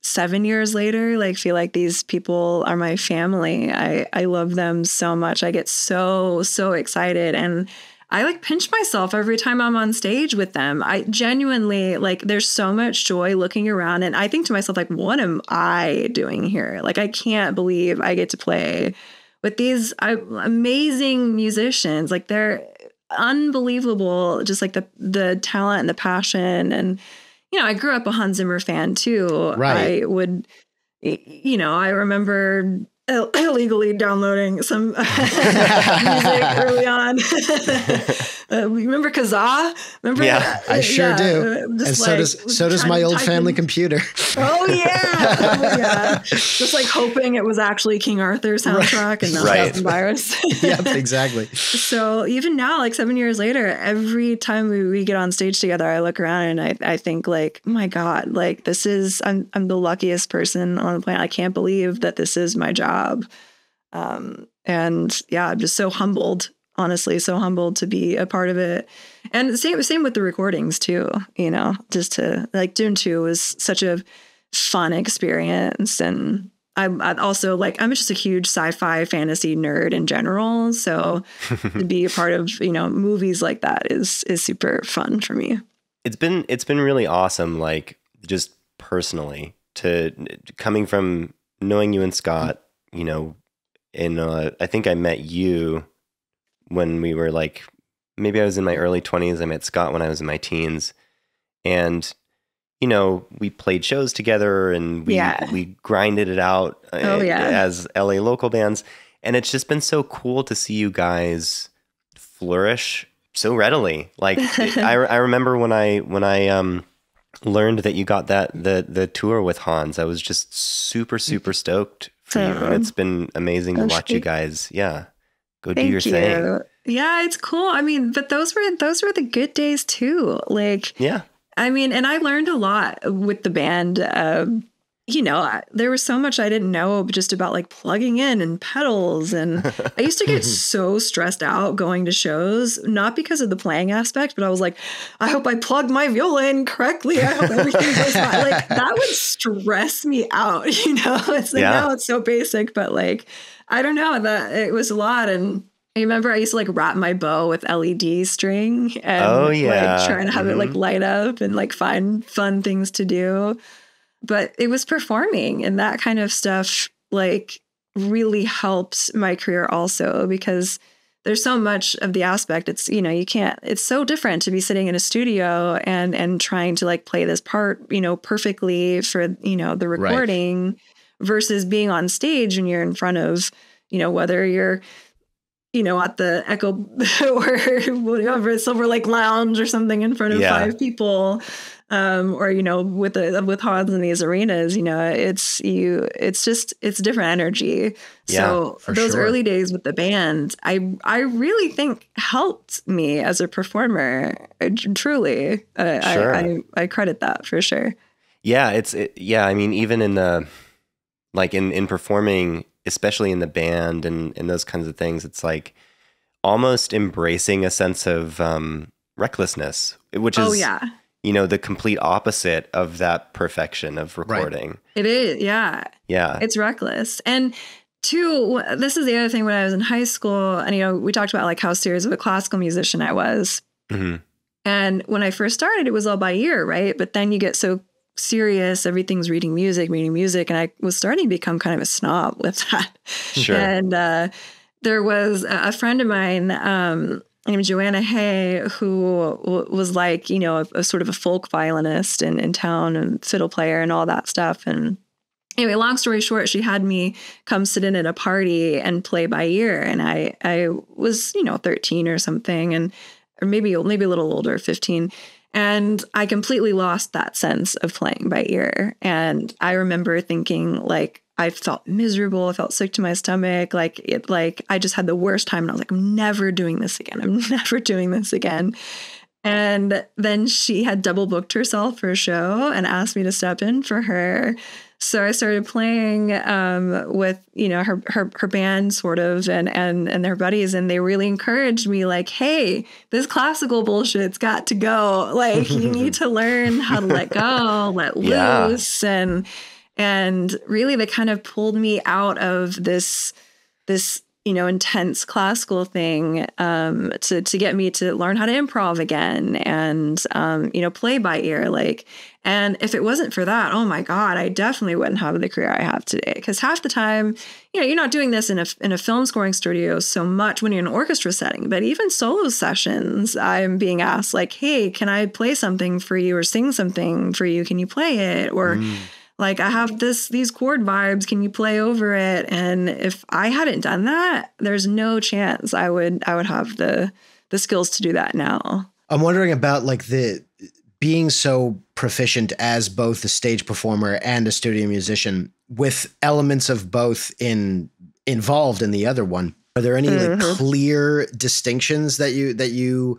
7 years later, feel like these people are my family. I love them so much. I get so excited. And I pinch myself every time I'm on stage with them. I genuinely, there's so much joy looking around. And I think to myself, what am I doing here? I can't believe I get to play with these amazing musicians. They're unbelievable, just the talent and the passion. And I grew up a Hans Zimmer fan too. Right. I remember illegally downloading some music early on. Remember Kazaa? Remember? Yeah, I sure do. And so does my old family computer. Oh yeah. Just hoping it was actually King Arthur soundtrack and not Thousand Virus. Yep, exactly. So even now, 7 years later, every time we get on stage together, I look around and I think my God, this is, I'm the luckiest person on the planet. I can't believe that this is my job. And yeah, I'm just so humbled, honestly, so humbled to be a part of it. And same with the recordings too, just to Dune 2 was such a fun experience. And I also I'm just a huge sci-fi fantasy nerd in general. So to be a part of, movies like that is super fun for me. It's been really awesome, just personally, to coming from knowing you and Scott, and I think I met you when we were maybe I was in my early 20s. I met Scott when I was in my teens, and we played shows together and we grinded it out as LA local bands, and it's just been so cool to see you guys flourish so readily. I remember when I learned that you got the tour with Hans, I was just super stoked for you, and it's been amazing to watch you guys. Yeah, go do your thing. Yeah, it's cool. I mean, but those were the good days too. Like, yeah. I mean, and I learned a lot with the band. There was so much I didn't know just about like plugging in and pedals. And I used to get so stressed out going to shows, not because of the playing aspect, but I was like, I hope I plugged my viola in correctly. I hope everything goes fine. Like that would stress me out. It's like, now it's so basic, but like, I don't know, that it was a lot. And I remember I used to like wrap my bow with LED string and like trying to have it like light up and like find fun things to do. But it was performing, and that kind of stuff like really helped my career also, because there's so much of the aspect. It's, you can't, it's so different to be sitting in a studio and trying to like play this part, perfectly for, the recording versus being on stage and you're in front of, whether you're, at the Echo or whatever, Silver Lake Lounge or something in front of 5 people. Or, with Hans in these arenas, it's different energy. So those early days with the band, I really think helped me as a performer. Truly, I credit that for sure. Yeah. I mean, even in the, like in performing, especially in the band and those kinds of things, it's like almost embracing a sense of, recklessness, which is, the complete opposite of that perfection of recording. Right. It is. Yeah. Yeah. It's reckless. And two, this is the other thing when I was in high school, and, we talked about like how serious of a classical musician I was. Mm-hmm. And when I first started, it was all by ear, right? But then you get so serious, everything's reading music. And I was starting to become kind of a snob with that. Sure. And there was a friend of mine, named Joanna Hay, who was like, a sort of a folk violinist in town and fiddle player and all that stuff. And anyway, long story short, she had me come sit in at a party and play by ear. And I was, 13 or something, or maybe a little older, 15. And I completely lost that sense of playing by ear. And I remember thinking like, I felt miserable. I felt sick to my stomach. I just had the worst time. And I was like, I'm never doing this again. And then she had double booked herself for a show and asked me to step in for her. So I started playing with, her band sort of and their buddies. And they really encouraged me like, hey, this classical bullshit's got to go. Like you need to learn how to let go, let loose. And really they kind of pulled me out of this, intense classical thing to get me to learn how to improv again and, play by ear. And if it wasn't for that, oh my God, I definitely wouldn't have the career I have today. Because half the time, you're not doing this in a film scoring studio so much when you're in an orchestra setting, but even solo sessions, I'm being asked like, hey, can I play something for you or sing something for you? Can you play it? Or like, I have these chord vibes. Can you play over it? And if I hadn't done that, there's no chance I would have the skills to do that now. I'm wondering about like the being so proficient as both a stage performer and a studio musician with elements of both involved in the other one. Are there any like clear distinctions that you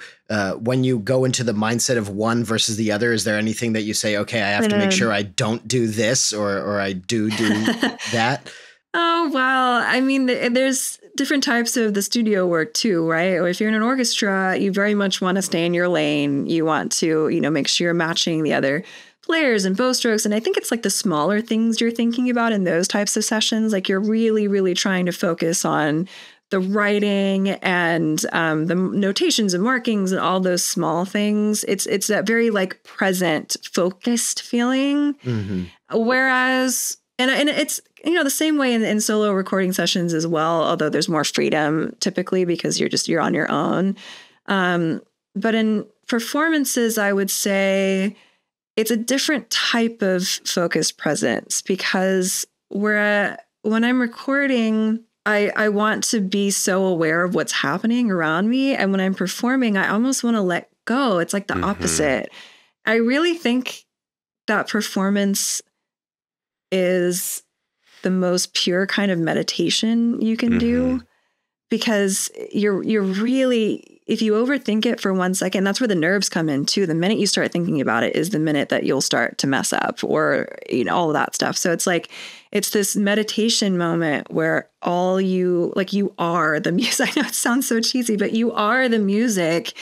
when you go into the mindset of one versus the other? Is there anything that you say, okay, I have to make sure I don't do this or I do that? Oh, well, I mean, there's different types of the studio work too, right? If you're in an orchestra, you very much want to stay in your lane. You want to, make sure you're matching the other players and bow strokes. And I think it's like the smaller things you're thinking about in those types of sessions. Like you're really, really trying to focus on the writing and the notations and markings and all those small things. It's that very like present, focused feeling. Mm-hmm. Whereas, and it's, the same way in solo recording sessions as well, although there's more freedom typically because you're on your own. But in performances, I would say it's a different type of focused presence because when I'm recording, I want to be so aware of what's happening around me. And when I'm performing, I almost want to let go. It's like the opposite. I really think that performance is the most pure kind of meditation you can do, because you're really, if you overthink it for 1 second, that's where the nerves come in too. The minute you start thinking about it is the minute that you'll start to mess up, or, you know, all of that stuff. So it's like, it's this meditation moment where all you are the music. I know it sounds so cheesy, but you are the music,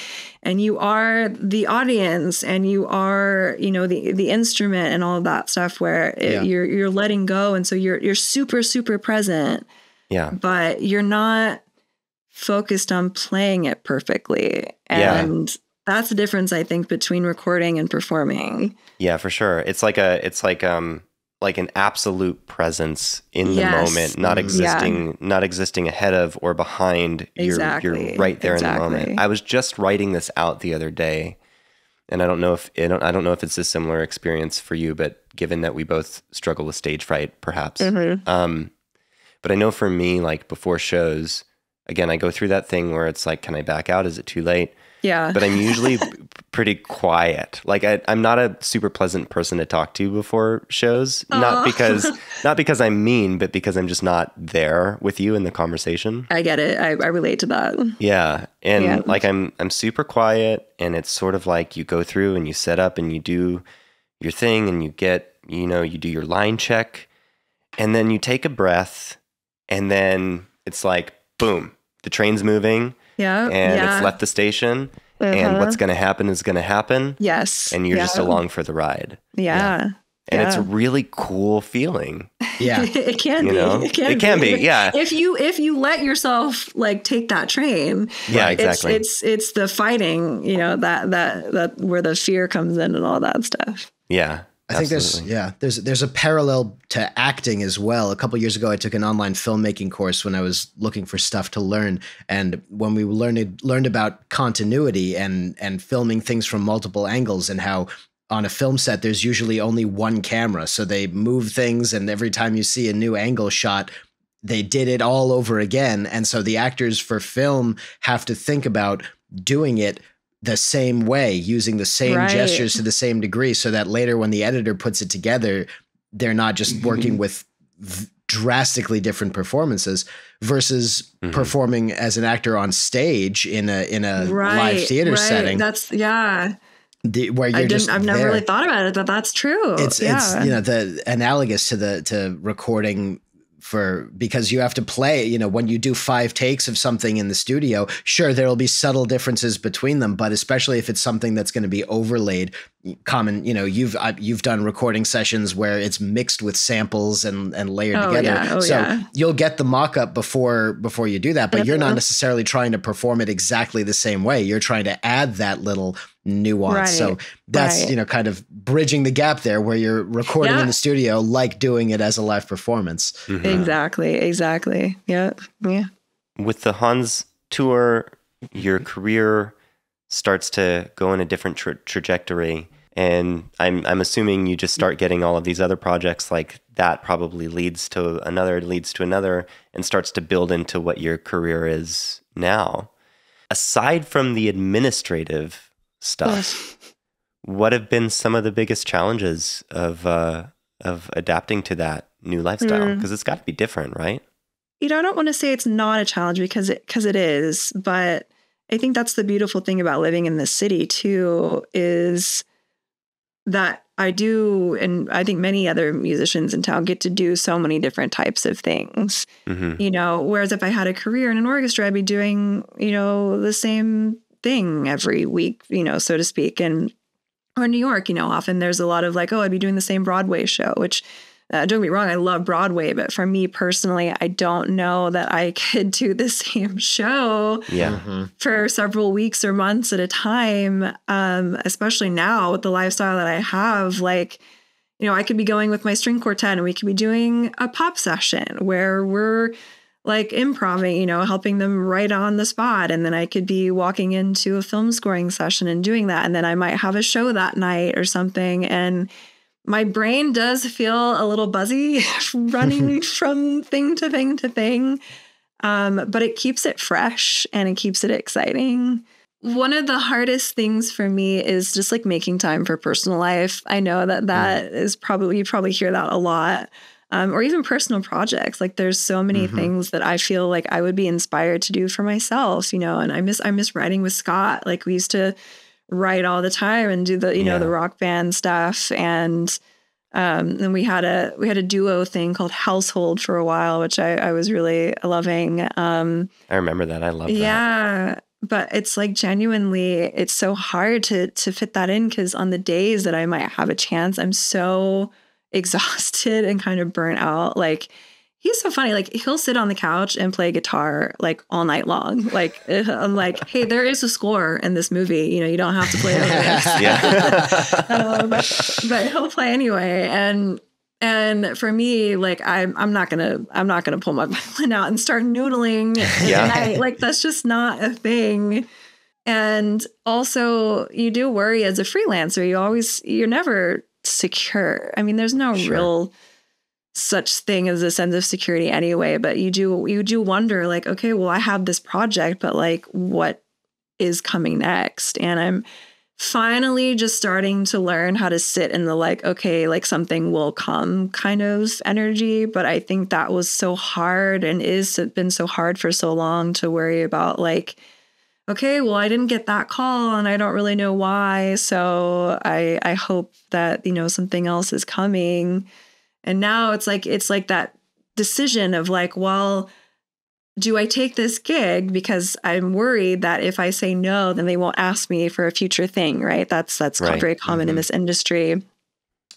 and you are the audience, and you are, you know, the instrument and all of that stuff, where you're letting go. And so you're super, super present. Yeah. But you're not focused on playing it perfectly. And that's the difference, I think, between recording and performing. Yeah, for sure. It's like an absolute presence in the moment, not existing ahead of or behind. Exactly. You're right there in the moment. I was just writing this out the other day, and I don't know if it's a similar experience for you, but given that we both struggle with stage fright, perhaps. But I know for me, like before shows, again, I go through that thing where it's like, can I back out? Is it too late? Yeah. But I'm usually pretty quiet. Like I'm not a super pleasant person to talk to before shows. Not because I'm mean, but because I'm just not there with you in the conversation. I get it. I relate to that. Yeah. And like I'm super quiet, and it's sort of like you go through and you set up and you do your thing, and you get, you know, you do your line check, and then you take a breath, and then it's like, boom, the train's moving. Yeah. And it's left the station, and what's going to happen is going to happen. Yes. And you're just along for the ride. Yeah. And it's a really cool feeling. Yeah. It can be. Know? It can be. Yeah. If you let yourself like take that train. Yeah, exactly. It's the fighting, you know, that where the fear comes in and all that stuff. Yeah. I think there's a parallel to acting as well. A couple of years ago, I took an online filmmaking course when I was looking for stuff to learn. And when we learned about continuity and filming things from multiple angles, and how on a film set, there's usually only one camera. So they move things, and every time you see a new angle shot, they did it all over again. And so the actors for film have to think about doing it the same way, using the same gestures to the same degree, so that later when the editor puts it together, they're not just working with drastically different performances versus performing as an actor on stage in a live theater setting. That's where you're I've never really thought about it, but that's true. It's you know, the analogous to recording because you have to play, you know, when you do 5 takes of something in the studio, sure, there'll be subtle differences between them, but especially if it's something that's going to be overlaid, common, you know, you've done recording sessions where it's mixed with samples and layered together. You'll get the mock-up before you do that, but you're not necessarily trying to perform it exactly the same way. You're trying to add that little nuance. So that's, you know, kind of bridging the gap there, where you're recording in the studio, like doing it as a live performance. Exactly. Yeah. With the Hans tour, your career starts to go in a different trajectory. And I'm assuming you just start getting all of these other projects, like that probably leads to another, and starts to build into what your career is now. Aside from the administrative stuff, what have been some of the biggest challenges of adapting to that new lifestyle? Because it's got to be different, right? You know, I don't want to say it's not a challenge, because it is, but I think that's the beautiful thing about living in this city too, is that I do, and I think many other musicians in town get to do so many different types of things, you know, whereas if I had a career in an orchestra, I'd be doing, you know, the same thing every week, you know, so to speak. And or New York, you know, often there's a lot of like, oh, I'd be doing the same Broadway show, which don't get me wrong, I love Broadway, but for me personally, I don't know that I could do the same show for several weeks or months at a time, especially now with the lifestyle that I have. Like, you know, I could be going with my string quartet and we could be doing a pop session where we're like improvising, you know, helping them right on the spot. And then I could be walking into a film scoring session and doing that. And then I might have a show that night or something. And my brain does feel a little buzzy running from thing to thing to thing. But it keeps it fresh and it keeps it exciting. One of the hardest things for me is just like making time for personal life. I know that is probably, you probably hear that a lot. Or even personal projects. Like there's so many things that I feel like I would be inspired to do for myself, and I miss writing with Scott. Like we used to write all the time and do the, the rock band stuff. And then we had a duo thing called Household for a while, which I was really loving. I remember that. I love that. Yeah. But it's like genuinely, it's so hard to fit that in because on the days that I might have a chance, I'm so exhausted and kind of burnt out. Like he's so funny. Like he'll sit on the couch and play guitar like all night long. Like I'm like, hey, there is a score in this movie. You don't have to play over this. But he'll play anyway. And for me, like I'm not gonna pull my violin out and start noodling at night. Like that's just not a thing. And also, you do worry as a freelancer. You're never secure. I mean, there's no real such thing as a sense of security anyway, but you do wonder like, okay, well, I have this project, but like what is coming next? And I'm finally just starting to learn how to sit in the like, okay, like something will come kind of energy. But I think that was so hard and been so hard for so long to worry about like, okay, well, I didn't get that call and I don't really know why. So I hope that, something else is coming. And now it's like that decision of like, well, do I take this gig because I'm worried that if I say no, then they won't ask me for a future thing, right? That's right. Very common in this industry,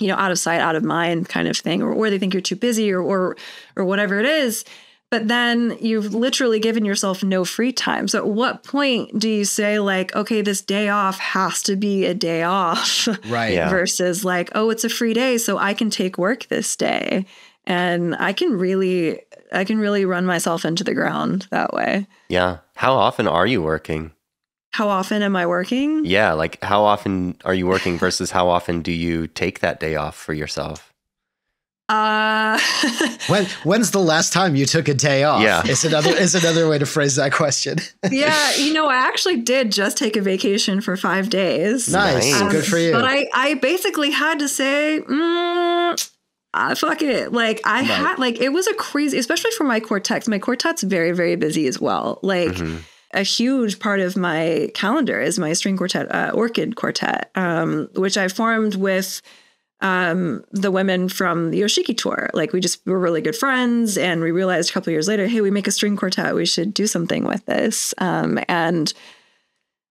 out of sight, out of mind kind of thing, or they think you're too busy or whatever it is. But then you've literally given yourself no free time. So at what point do you say like, okay, this day off has to be a day off, right? Yeah. Versus like, oh, it's a free day, so I can take work this day, and I can really run myself into the ground that way. Yeah. How often are you working? How often am I working? Yeah, like how often are you working versus how often do you take that day off for yourself? When's the last time you took a day off? Yeah. It's another way to phrase that question. Yeah, I actually did just take a vacation for 5 days. Nice. Good for you. But I basically had to say, fuck it. Like had like it was a crazy, especially for my quartets. My quartet's very, very busy as well. Like a huge part of my calendar is my string quartet, Orchid Quartet, which I formed with the women from the Yoshiki tour. Like we were really good friends, and we realized a couple of years later, hey, we make a string quartet. We should do something with this. And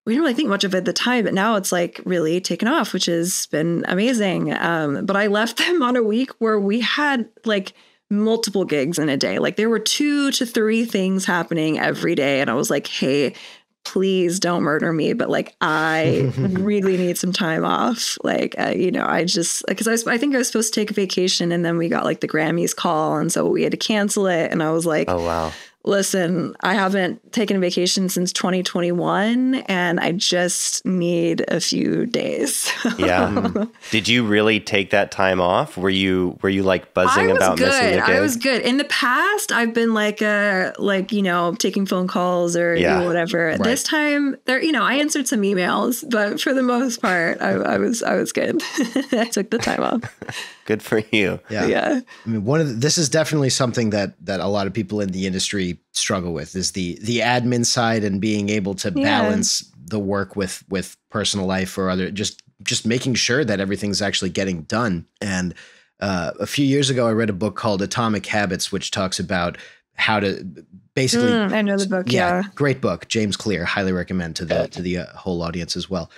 we didn't really think much of it at the time, but now it's like really taken off, which has been amazing. But I left them on a week where we had like multiple gigs in a day. Like there were 2 to 3 things happening every day. And I was like, hey, please don't murder me. But like, I really need some time off. Like, I just, because I think I was supposed to take a vacation, and then we got like the Grammys call. And so we had to cancel it. And I was like, oh, wow. Listen, I haven't taken a vacation since 2021, and I just need a few days. Yeah. Did you really take that time off? Were you like buzzing about missing a gig? I was good. In the past, I've been like taking phone calls or whatever. Right. This time, I answered some emails, but for the most part, I was good. I took the time off. Good for you. Yeah. I mean, this is definitely something that a lot of people in the industry struggle with, is the admin side and being able to balance the work with personal life or other, just making sure that everything's actually getting done. And a few years ago, I read a book called Atomic Habits, which talks about how to basically. I know the book. Yeah. Great book. James Clear. Highly recommend to the whole audience as well.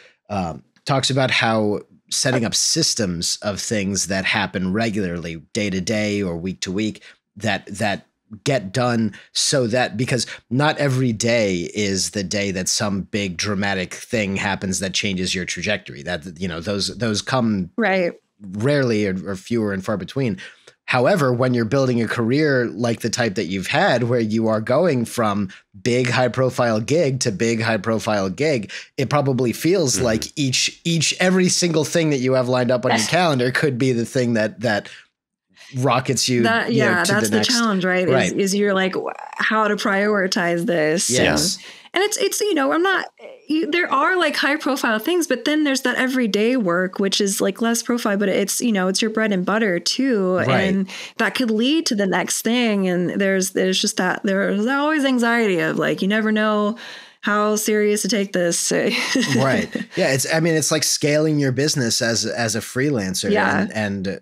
Talks about how setting up systems of things that happen regularly, day to day or week to week, that get done, so that, because not every day is the day that some big dramatic thing happens that changes your trajectory. That, those come rarely or fewer and far between. However, when you're building a career like the type that you've had, where you are going from big high profile gig to big high profile gig, it probably feels like every single thing that you have lined up on your calendar could be the thing that rockets you. That's the challenge, right? Is you're like, how to prioritize this. Yes. And it's, I'm not, there are like high profile things, but then there's that everyday work, which is like less profile, but it's, it's your bread and butter too. Right. And that could lead to the next thing. And there's just that, there's always anxiety of like, you never know how serious to take this. Right. Yeah. It's like scaling your business as a freelancer and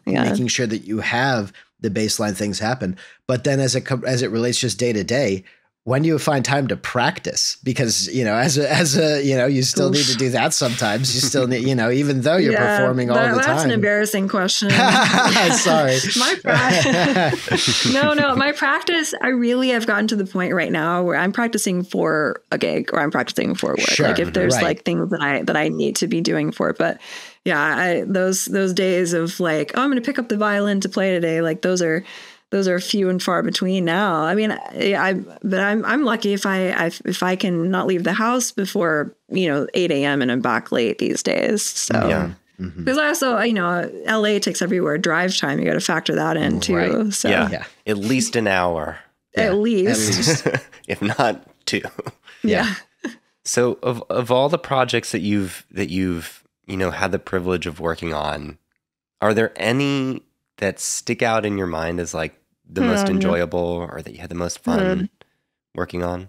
making sure that you have the baseline things happen. But then as it relates just day to day, when do you find time to practice? Because, as a you still need to do that sometimes. You still need, even though you're performing all the time. That's an embarrassing question. Sorry. My practice, I really have gotten to the point right now where I'm practicing for a gig or I'm practicing for work. Sure, like if there's like things that I need to be doing for it. But yeah, those days of like, oh, I'm going to pick up the violin to play today. Like those are few and far between now. I mean, I'm lucky if I can not leave the house before 8 a.m. and I'm back late these days. So yeah. Because also, LA takes everywhere drive time. You got to factor that in too. Right. So yeah, at least an hour. At least. If not 2. Yeah. So of all the projects that you've had the privilege of working on, are there any that stick out in your mind as like the most enjoyable or that you had the most fun working on?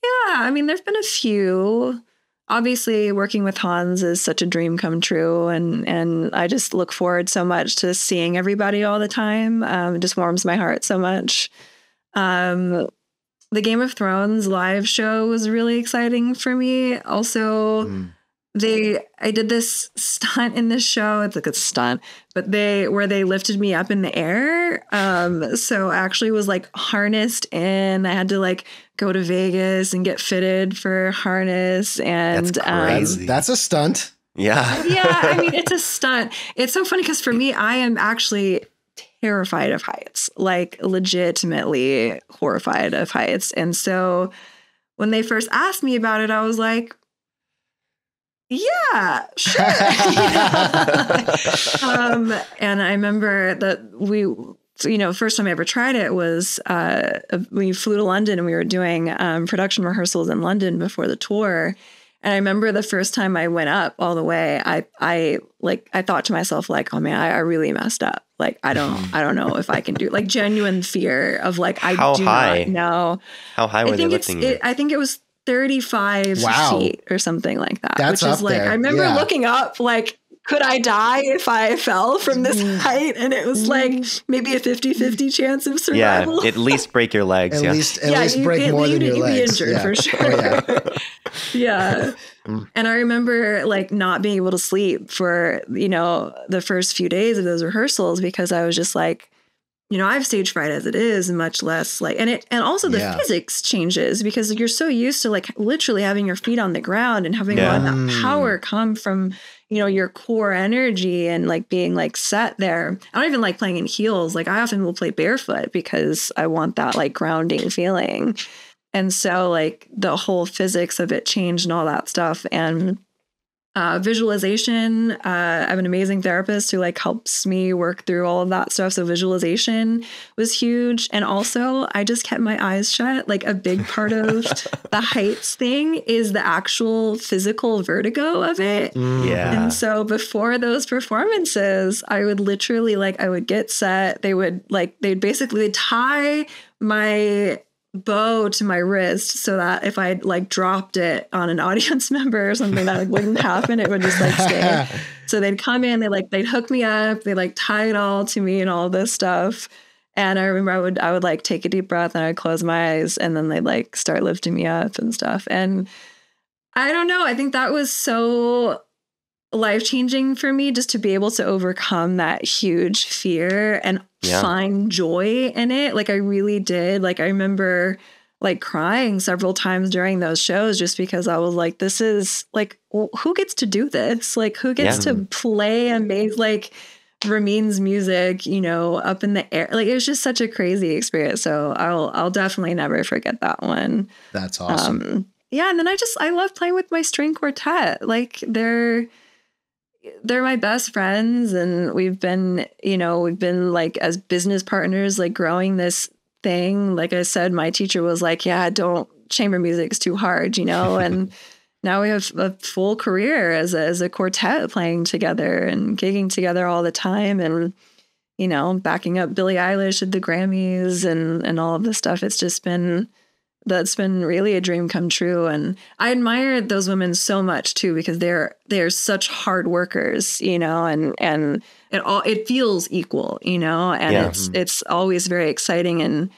Yeah, I mean, there's been a few. Obviously, working with Hans is such a dream come true, and I just look forward so much to seeing everybody all the time. It just warms my heart so much. The Game of Thrones live show was really exciting for me. Also, I did this stunt in this show. It's like a stunt, but where they lifted me up in the air. So I actually was like harnessed in. I had to like go to Vegas and get fitted for harness. And that's crazy. That's a stunt. Yeah. Yeah. I mean, it's a stunt. It's so funny because for me, I am actually terrified of heights, like legitimately horrified of heights. And so when they first asked me about it, I was like, yeah, sure. And I remember that first time I ever tried it was we flew to London and we were doing production rehearsals in London before the tour. And I remember the first time I went up all the way, I thought to myself like, oh man, I really messed up. Like I don't know if I can do like genuine fear of like How high? Not know. How high were they lifting you? I think it was 35 feet or something like that. That's which is like, there. I remember looking up, like, could I die if I fell from this height? And it was like maybe a 50-50 chance of survival. Yeah, at least break your legs. At least break more than your legs. You'd be injured for sure. Yeah. And I remember like not being able to sleep for, the first few days of those rehearsals because I was just like, I have stage fright as it is, much less like, and also the physics changes because you're so used to like literally having your feet on the ground and having all that power come from, your core energy and like being like set there. I don't even like playing in heels. Like I often will play barefoot because I want that like grounding feeling. And so like the whole physics of it changed and all that stuff. And visualization, I have an amazing therapist who like helps me work through all of that stuff. So visualization was huge. And also I just kept my eyes shut. Like a big part of the heights thing is the actual physical vertigo of it. Yeah. And so before those performances, I would literally I would get set. They'd basically tie my bow to my wrist so that if I dropped it on an audience member or something that wouldn't happen, it would just stay. So they'd come in, they'd hook me up, they tie it all to me and all this stuff. And I remember I would take a deep breath and I'd close my eyes and then they'd start lifting me up and stuff. And I don't know, I think that was so life-changing for me just to be able to overcome that huge fear and find joy in it. I really did. I remember crying several times during those shows just because I was like, this is who gets to do this? Who gets to play Ramin's music, up in the air? It was just such a crazy experience. So I'll definitely never forget that one. That's awesome. Yeah. And then I love playing with my string quartet. They're my best friends and we've been as business partners, growing this thing. Like I said, my teacher was like, yeah, don't chamber music's too hard, and now we have a full career as a quartet playing together and gigging together all the time, and backing up Billie Eilish at the Grammys and all of this stuff. That's been really a dream come true. And I admire those women so much too, because they're such hard workers, and it feels equal, and it's always very exciting. And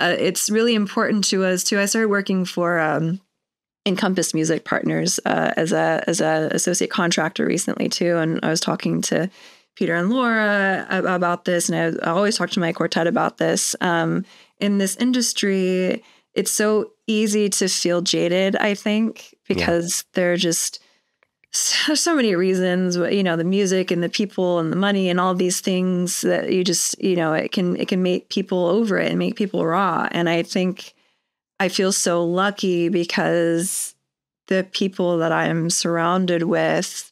it's really important to us too. I started working for Encompass Music Partners as a associate contractor recently too. And I was talking to Peter and Laura about this, and I always talk to my quartet about this. In this industry, it's so easy to feel jaded, I think, because there are just so many reasons, the music and the people and the money and all these things that you just, it can make people over it and make people raw. And I think I feel so lucky because the people that I'm surrounded with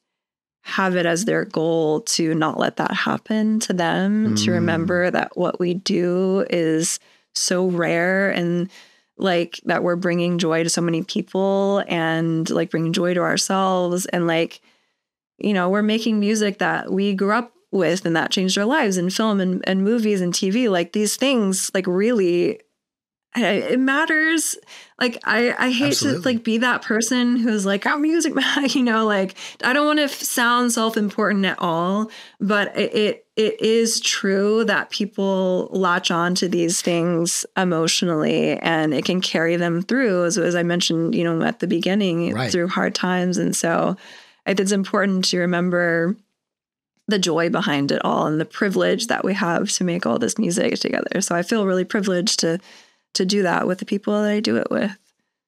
have it as their goal to not let that happen to them, to remember that what we do is so rare, and like that we're bringing joy to so many people, and like bringing joy to ourselves, and like, we're making music that we grew up with and that changed our lives in film and movies and TV. Like these things, like really, it matters. Like I hate to like be that person who's like, oh, music, like I don't want to sound self-important at all, but it is true that people latch on to these things emotionally, and it can carry them through, as I mentioned, at the beginning, through hard times. And so I think it's important to remember the joy behind it all and the privilege that we have to make all this music together. So I feel really privileged to do that with the people that I do it with.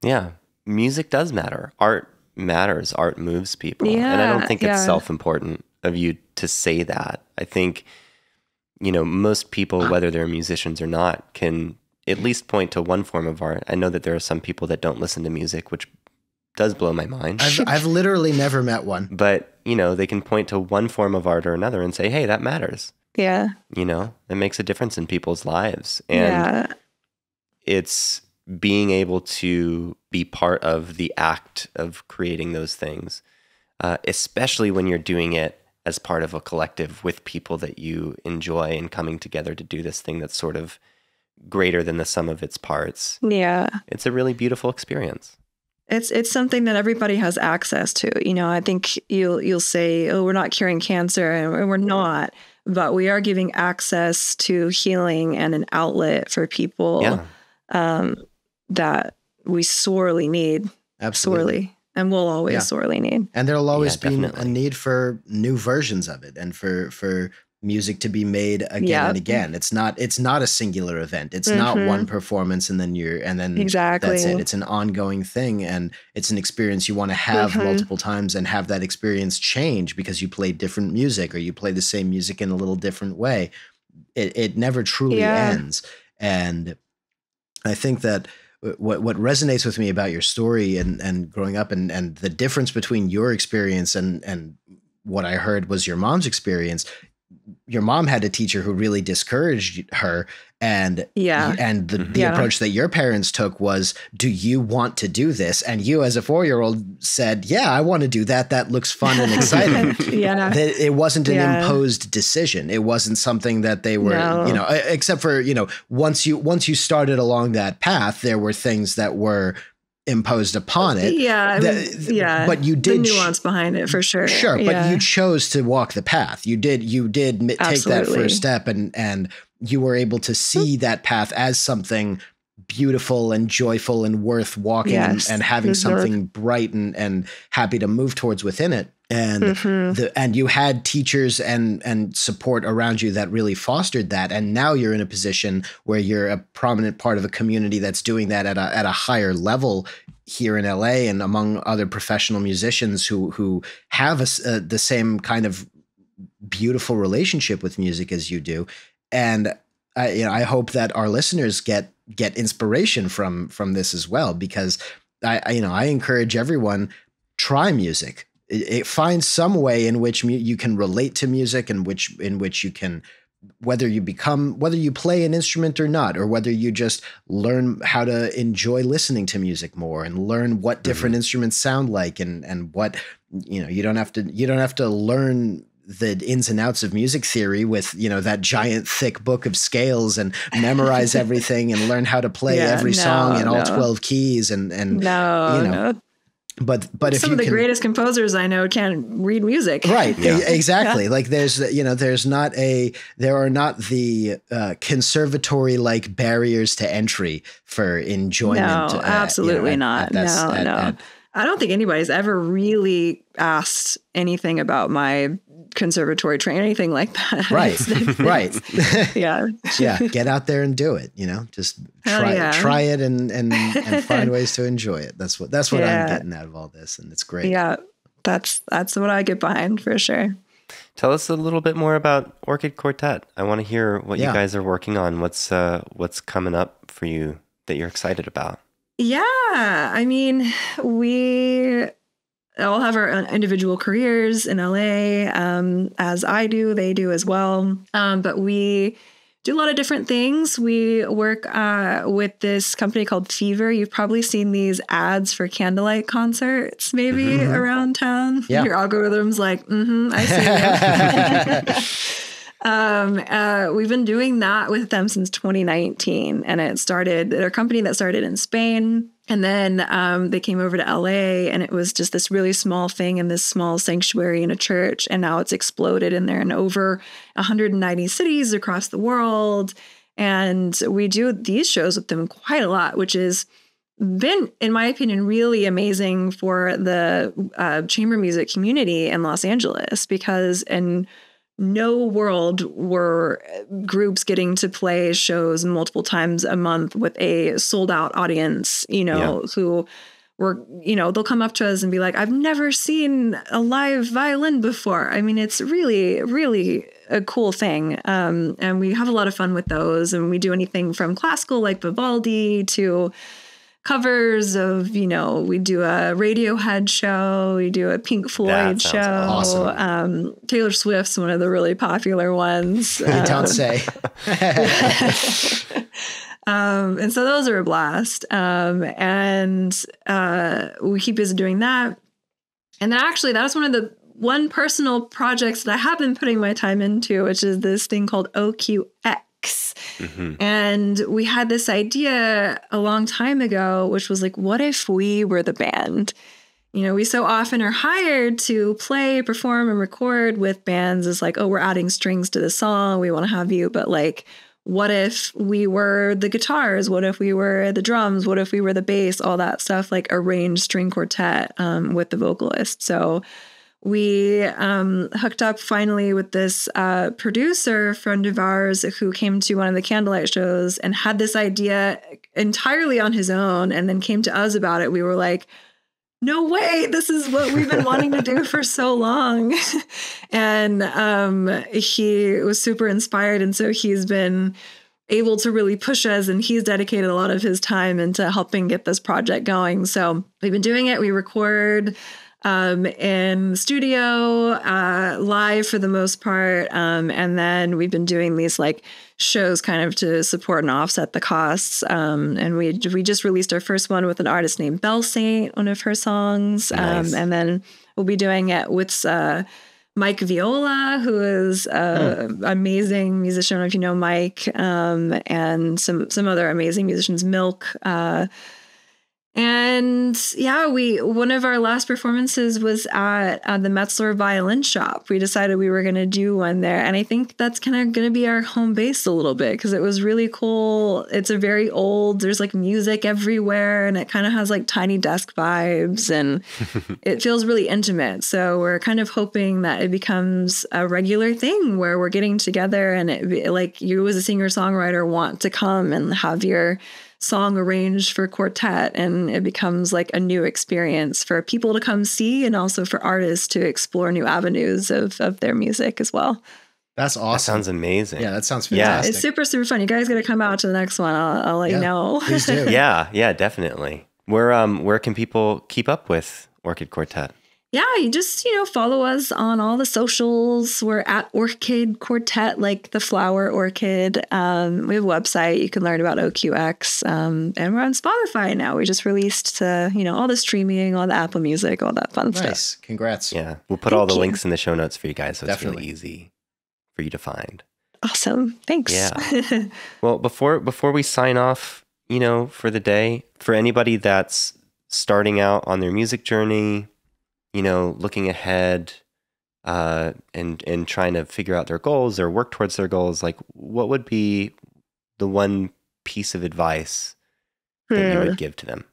Yeah. Music does matter. Art matters. Art moves people. Yeah, and I don't think it's self-important of you to say that. I think, most people, whether they're musicians or not, can at least point to one form of art. I know that there are some people that don't listen to music, which does blow my mind. I've literally never met one. But, they can point to one form of art or another and say, hey, that matters. Yeah. It makes a difference in people's lives. And it's being able to be part of the act of creating those things, especially when you're doing it as part of a collective with people that you enjoy and coming together to do this thing that's sort of greater than the sum of its parts. Yeah. It's a really beautiful experience. It's something that everybody has access to. I think you'll say, oh, we're not curing cancer, and we're not, but we are giving access to healing and an outlet for people that we sorely need. Absolutely. Sorely. And we'll always sorely need. And there'll always be a need for new versions of it, and for music to be made again and again. It's not a singular event. It's not one performance and then exactly. That's it. It's an ongoing thing, and it's an experience you want to have multiple times and have that experience change because you play different music or you play the same music in a little different way. It never truly ends. And I think that what resonates with me about your story and growing up and the difference between your experience and what I heard was your mom's experience. Your mom had a teacher who really discouraged her, and the approach that your parents took was, do you want to do this? And you as a 4-year-old said, yeah, I want to do that. That looks fun and exciting. It wasn't an imposed decision. It wasn't something that they were, except for, once you started along that path, there were things that were imposed upon it. But you did the nuance behind it for sure. Sure. But you chose to walk the path. You did take that first step, and you were able to see that path as something beautiful and joyful and worth walking and having something bright and happy to move towards within it. And and you had teachers and support around you that really fostered that. And now you're in a position where you're a prominent part of a community that's doing that at a higher level here in LA and among other professional musicians who have the same kind of beautiful relationship with music as you do. And I hope that our listeners get inspiration from this as well, because I encourage everyone, try music. Find some way in which you can relate to music, and in which you can whether you play an instrument or not, or whether you just learn how to enjoy listening to music more and learn what different instruments sound like, and what, you don't have to learn the ins and outs of music theory with, that giant thick book of scales and memorize everything and learn how to play every song in all 12 keys and no. But if some of the greatest composers I know can't read music. Right. Yeah. Exactly. Like there are not the conservatory like barriers to entry for enjoyment. No, absolutely not. No. I don't think anybody's ever really asked anything about my conservatory training, anything like that. Right. Right. Yeah. Yeah. Get out there and do it. Just try it and find ways to enjoy it. That's what I'm getting out of all this, and it's great. Yeah. That's what I get behind for sure. Tell us a little bit more about Orchid Quartet. I want to hear what you guys are working on. What's coming up for you that you're excited about? Yeah. I mean, we all have our individual careers in LA, as I do, they do as well. But we do a lot of different things. We work with this company called Fever. You've probably seen these ads for candlelight concerts maybe around town. Yeah. Your algorithm's like, I see. We've been doing that with them since 2019. And they're a company that started in Spain. And then they came over to LA, and it was just this really small thing in this small sanctuary in a church. And now it's exploded, and they're in over 190 cities across the world. And we do these shows with them quite a lot, which has been, in my opinion, really amazing for the chamber music community in Los Angeles, because in no world were groups getting to play shows multiple times a month with a sold out audience, who were, they'll come up to us and be like, I've never seen a live violin before. I mean, it's really, really a cool thing. And we have a lot of fun with those. And we do anything from classical like Vivaldi to covers of, we do a Radiohead show, we do a Pink Floyd show. Awesome. Taylor Swift's one of the really popular ones. Don't say. And so those are a blast. And we keep busy doing that. And then actually that was one personal projects that I have been putting my time into, which is this thing called OQX. And we had this idea a long time ago, which was like, what if we were the band? We so often are hired to play, perform, and record with bands as like, oh, we're adding strings to the song, we want to have you. But like, what if we were the guitars? What if we were the drums? What if we were the bass? All that stuff, like arranged string quartet with the vocalist. So we hooked up finally with this producer friend of ours who came to one of the candlelight shows and had this idea entirely on his own, and then came to us about it. We were like, no way, this is what we've been wanting to do for so long. And he was super inspired. And so he's been able to really push us, and he's dedicated a lot of his time into helping get this project going. So we've been doing it. We record in studio, live for the most part. And then we've been doing these like shows kind of to support and offset the costs. And we just released our first one with an artist named Belle Saint, one of her songs. Nice. And then we'll be doing it with Mike Viola, who is an amazing musician. I don't know if you know Mike, and some other amazing musicians, Milk, and yeah, one of our last performances was at the Metzler Violin Shop. We decided we were going to do one there. And I think that's kind of going to be our home base a little bit, because it was really cool. It's a very old, there's like music everywhere, and it kind of has like tiny desk vibes, and it feels really intimate. So we're kind of hoping that it becomes a regular thing where we're getting together, and like you as a singer-songwriter want to come and have your song arranged for quartet, and it becomes like a new experience for people to come see, and also for artists to explore new avenues of their music as well. That's awesome. That sounds amazing. Yeah, that sounds fantastic. Yeah, it's super, super fun. You guys got to come out to the next one. I'll let you know. Please do. Yeah, definitely. Where can people keep up with Orchid Quartet? Yeah, you just, follow us on all the socials. We're at Orchid Quartet, like the flower orchid. We have a website. You can learn about OQX. And we're on Spotify now. We just released to, all the streaming, all the Apple Music, all that fun stuff. Nice. Congrats. Yeah. We'll put all the links in the show notes for you guys, so it's really easy for you to find. Awesome. Thanks. Yeah. Well, before we sign off, for the day, for anybody that's starting out on their music journey, looking ahead and trying to figure out their goals or work towards their goals, like what would be the one piece of advice that you would give to them?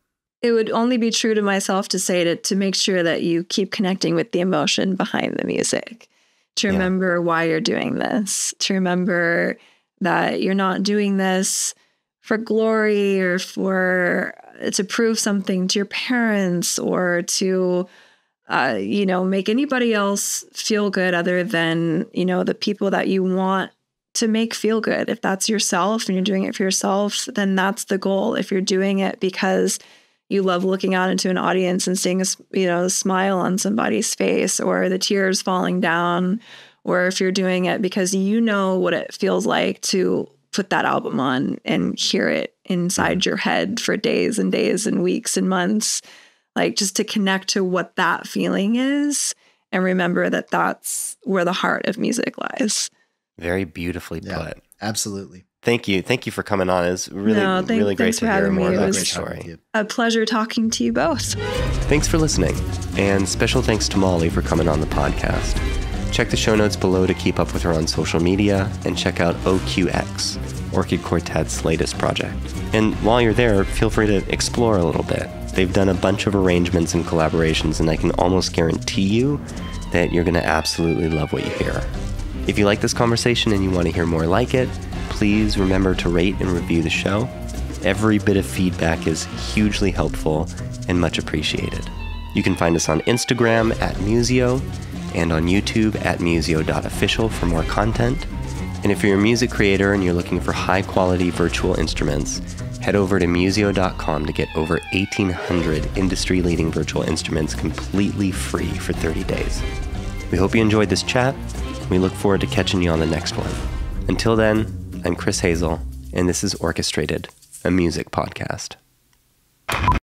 It would only be true to myself to say to make sure that you keep connecting with the emotion behind the music, to remember why you're doing this, to remember that you're not doing this for glory or to prove something to your parents or to make anybody else feel good other than, the people that you want to make feel good. If that's yourself and you're doing it for yourself, then that's the goal. If you're doing it because you love looking out into an audience and seeing a smile on somebody's face or the tears falling down, or if you're doing it because you know what it feels like to put that album on and hear it inside your head for days and days and weeks and months, like just to connect to what that feeling is and remember that that's where the heart of music lies. Very beautifully put. Absolutely. Thank you. Thank you for coming on. It's really great to hear more about your story. A pleasure talking to you both. Thanks for listening. And special thanks to Molly for coming on the podcast. Check the show notes below to keep up with her on social media and check out OQX, Orchid Quartet's latest project. And while you're there, feel free to explore a little bit. They've done a bunch of arrangements and collaborations, and I can almost guarantee you that you're going to absolutely love what you hear. If you like this conversation and you want to hear more like it, please remember to rate and review the show. Every bit of feedback is hugely helpful and much appreciated. You can find us on Instagram at Musio and on YouTube at musio.official for more content. And if you're a music creator and you're looking for high-quality virtual instruments, head over to musio.com to get over 1,800 industry-leading virtual instruments completely free for 30 days. We hope you enjoyed this chat. We look forward to catching you on the next one. Until then, I'm Chris Hazel, and this is Orchestrated, a music podcast.